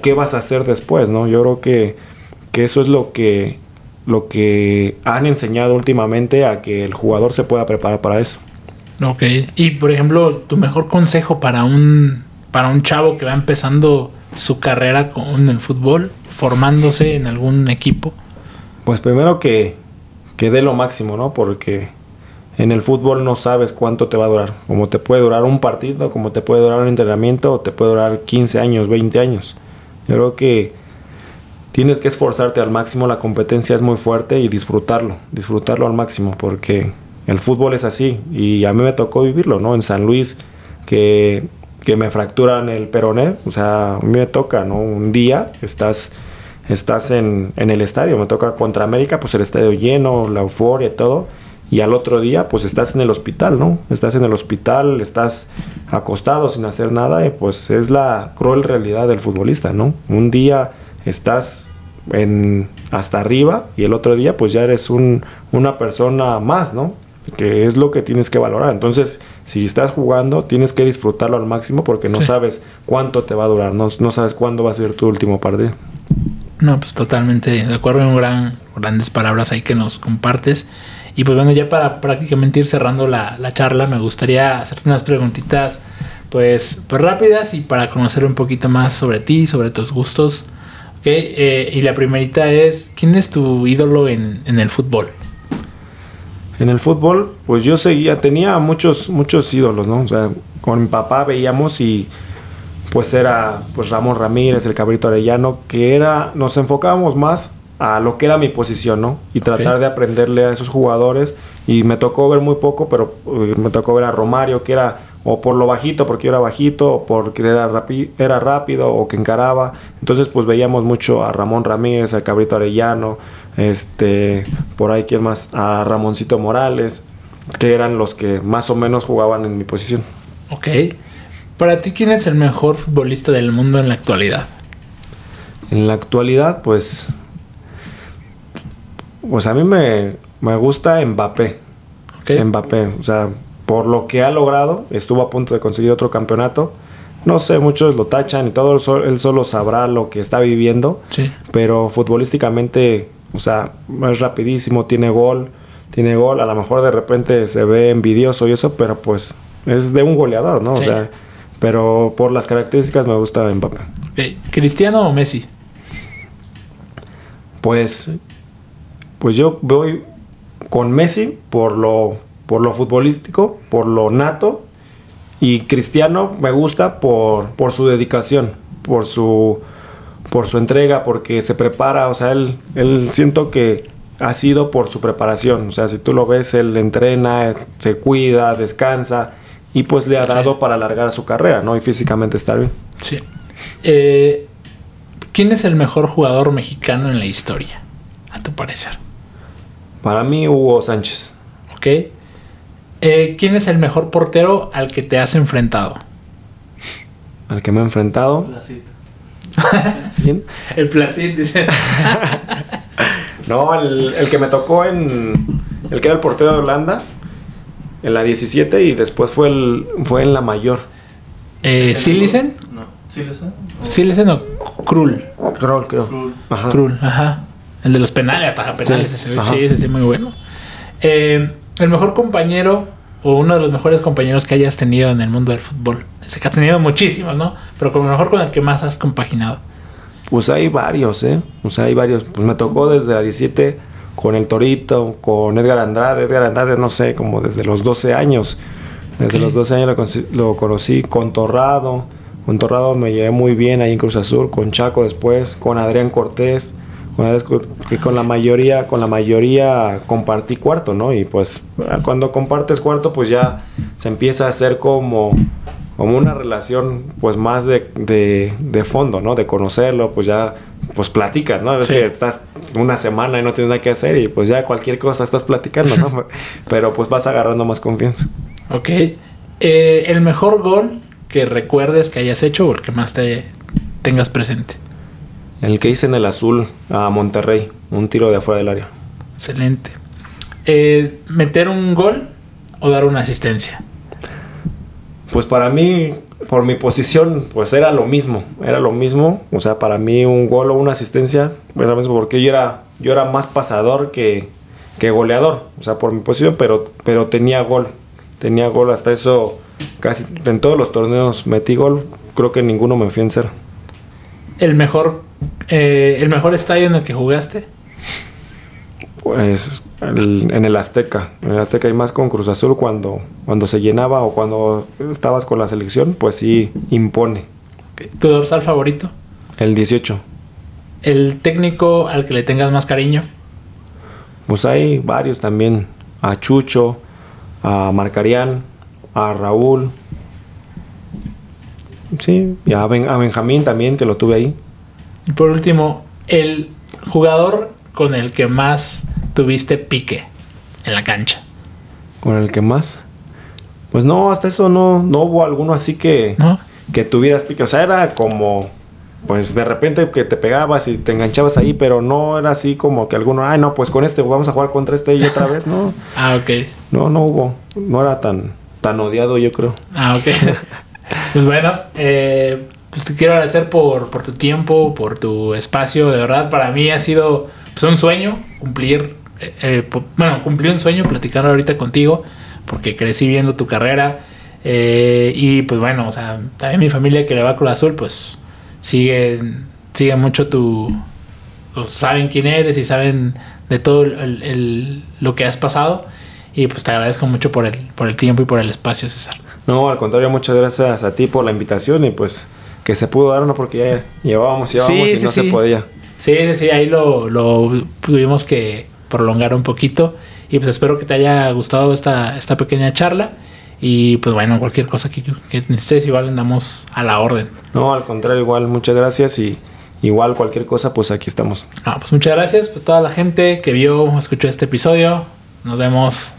qué vas a hacer después, ¿no? Yo creo que eso es lo que han enseñado últimamente a que el jugador se pueda preparar para eso. Ok. Y por ejemplo, tu mejor consejo para un chavo que va empezando su carrera con el fútbol, formándose en algún equipo. Pues primero que dé lo máximo, ¿no? Porque en el fútbol no sabes cuánto te va a durar. Como te puede durar un partido, como te puede durar un entrenamiento, o te puede durar 15 años, 20 años. Yo creo que tienes que esforzarte al máximo, la competencia es muy fuerte y disfrutarlo al máximo, porque el fútbol es así y a mí me tocó vivirlo, ¿no? En San Luis, que me fracturan el peroné, o sea, a mí me toca, ¿no? Un día estás en el estadio, me toca contra América, pues el estadio lleno, la euforia y todo, y al otro día pues estás en el hospital, ¿no? Estás en el hospital, estás acostado sin hacer nada y pues es la cruel realidad del futbolista, ¿no? Un día estás hasta arriba y el otro día pues ya eres una persona más, ¿no? Que es lo que tienes que valorar. Entonces, si estás jugando, tienes que disfrutarlo al máximo porque no sabes cuánto te va a durar, no sabes cuándo va a ser tu último partido. No, pues totalmente de acuerdo, grandes palabras ahí que nos compartes. Y pues bueno, ya para prácticamente ir cerrando la charla, me gustaría hacerte unas preguntitas pues rápidas y para conocer un poquito más sobre ti, sobre tus gustos. Okay, y la primerita es, ¿quién es tu ídolo en el fútbol? En el fútbol, pues yo tenía muchos ídolos, ¿no? O sea, con mi papá veíamos y pues era pues Ramón Ramírez, el Cabrito Arellano, nos enfocábamos más a lo que era mi posición, ¿no? Y tratar de aprenderle a esos jugadores. Y me tocó ver muy poco, pero me tocó ver a Romario, que era o por lo bajito, porque yo era bajito, o porque era rápido, o que encaraba. Entonces, pues veíamos mucho a Ramón Ramírez, a Cabrito Arellano, por ahí, ¿quién más? A Ramoncito Morales, que eran los que más o menos jugaban en mi posición. Ok. Para ti, ¿quién es el mejor futbolista del mundo en la actualidad? En la actualidad, pues a mí me gusta Mbappé. Okay. Mbappé, o sea, por lo que ha logrado, estuvo a punto de conseguir otro campeonato. No sé, muchos lo tachan y todo, él solo sabrá lo que está viviendo. Sí. Pero futbolísticamente, o sea, es rapidísimo, tiene gol. A lo mejor de repente se ve envidioso y eso, pero pues es de un goleador, ¿no? Sí. O sea, pero por las características me gusta Mbappé. Okay. ¿Cristiano o Messi? Pues yo voy con Messi por lo futbolístico, por lo nato, y Cristiano me gusta por su dedicación, por su entrega, porque se prepara, o sea, él siento que ha sido por su preparación, o sea, si tú lo ves, él entrena, se cuida, descansa, y pues le ha dado para alargar su carrera, ¿no? Y físicamente estar bien. Sí. ¿Quién es el mejor jugador mexicano en la historia, a tu parecer? Para mí, Hugo Sánchez. Ok. ¿Quién es el mejor portero al que te has enfrentado? Al que me he enfrentado. Placito. ¿Quién? El Placid, dice. No, el que me tocó el que era el portero de Holanda, en la 17, y después fue en la mayor. ¿Silicen? No. ¿Silicen? ¿Silicen o Krul? Creo. Krul. Ajá. Krul, ajá. El de los penales, ataja penales. Sí, ese muy bueno. El mejor compañero o uno de los mejores compañeros que hayas tenido en el mundo del fútbol. Sé que has tenido muchísimos, ¿no? Pero con lo mejor con el que más has compaginado. Pues hay varios, O sea, hay varios. Pues me tocó desde la 17 con el Torito, con Edgar Andrade. Edgar Andrade, no sé, como desde los 12 años. Desde los 12 años lo conocí. Con Torrado. Con Torrado me llevé muy bien ahí en Cruz Azul. Con Chaco después. Con Adrián Cortés. Que con la mayoría compartí cuarto, ¿no? Y pues cuando compartes cuarto, pues ya se empieza a hacer como una relación pues más de fondo, ¿no? De conocerlo, pues ya pues platicas, ¿no? A veces estás una semana y no tienes nada que hacer y pues ya cualquier cosa estás platicando, ¿no? Pero pues vas agarrando más confianza. Ok. ¿El mejor gol que recuerdes que hayas hecho o el que más te tengas presente? El que hice en el Azul a Monterrey, un tiro de afuera del área. Excelente. ¿Meter un gol o dar una asistencia? Pues para mí, por mi posición, pues era lo mismo. O sea, para mí un gol o una asistencia era lo mismo, porque yo era más pasador que goleador. O sea, por mi posición, pero tenía gol. Tenía gol, hasta eso casi en todos los torneos metí gol. Creo que ninguno me fui en cero. ¿El mejor estadio en el que jugaste? Pues en el Azteca. En el Azteca, y más con Cruz Azul, cuando se llenaba o cuando estabas con la selección, pues sí impone. ¿Tu dorsal favorito? El 18. ¿El técnico al que le tengas más cariño? Pues hay varios también. A Chucho, a Marcarián, a Raúl. Sí, y a Benjamín también, que lo tuve ahí. Y por último, el jugador con el que más tuviste pique en la cancha. ¿Con el que más? Pues no, hasta eso no hubo alguno así que tuvieras pique. O sea, era como, pues de repente que te pegabas y te enganchabas ahí, pero no era así como que alguno, no, pues con vamos a jugar contra y otra vez, ¿no? Ok. No hubo. No era tan odiado, yo creo. Ok. Pues bueno, pues te quiero agradecer por tu tiempo, por tu espacio. De verdad, para mí ha sido pues, un sueño cumplir un sueño platicando ahorita contigo, porque crecí viendo tu carrera. Y pues bueno, o sea, también mi familia que le va a Cruz Azul, pues sigue mucho pues, saben quién eres y saben de todo lo que has pasado. Y pues te agradezco mucho por el tiempo y por el espacio, César. No, al contrario, muchas gracias a ti por la invitación y pues que se pudo dar, ¿no? Porque ya llevábamos y no se podía. Sí, ahí lo tuvimos que prolongar un poquito. Y pues espero que te haya gustado esta pequeña charla. Y pues bueno, cualquier cosa que necesites, igual andamos a la orden. No, al contrario, igual, muchas gracias. Y igual cualquier cosa, pues aquí estamos. Pues muchas gracias por toda la gente que vio o escuchó este episodio. Nos vemos.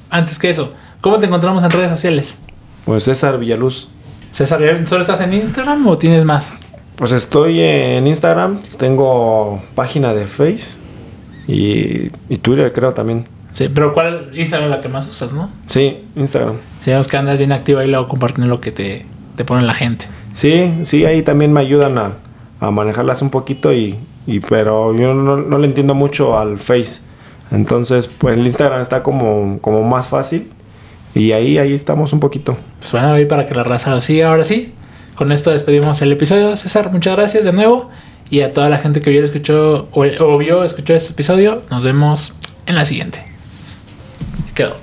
Antes que eso, ¿cómo te encontramos en redes sociales? Pues César Villaluz. César, ¿solo estás en Instagram o tienes más? Pues estoy en Instagram, tengo página de Face y Twitter creo también. Sí, pero ¿cuál Instagram es la que más usas, no? Sí, Instagram. Sí, vemos que andas bien activo ahí, luego compartiendo lo que te pone la gente. Sí, ahí también me ayudan a manejarlas un poquito pero yo no le entiendo mucho al Face. Entonces, pues el Instagram está como más fácil y ahí estamos un poquito. Pues bueno, ahí para que la raza lo siga. Ahora sí, con esto despedimos el episodio. César, muchas gracias de nuevo. Y a toda la gente que escuchó este episodio, nos vemos en la siguiente. Quedó.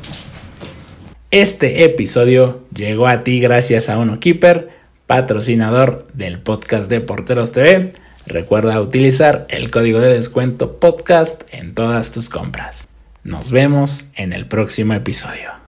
Este episodio llegó a ti gracias a UnoKeeper, patrocinador del podcast de Porteros TV. Recuerda utilizar el código de descuento podcast en todas tus compras. Nos vemos en el próximo episodio.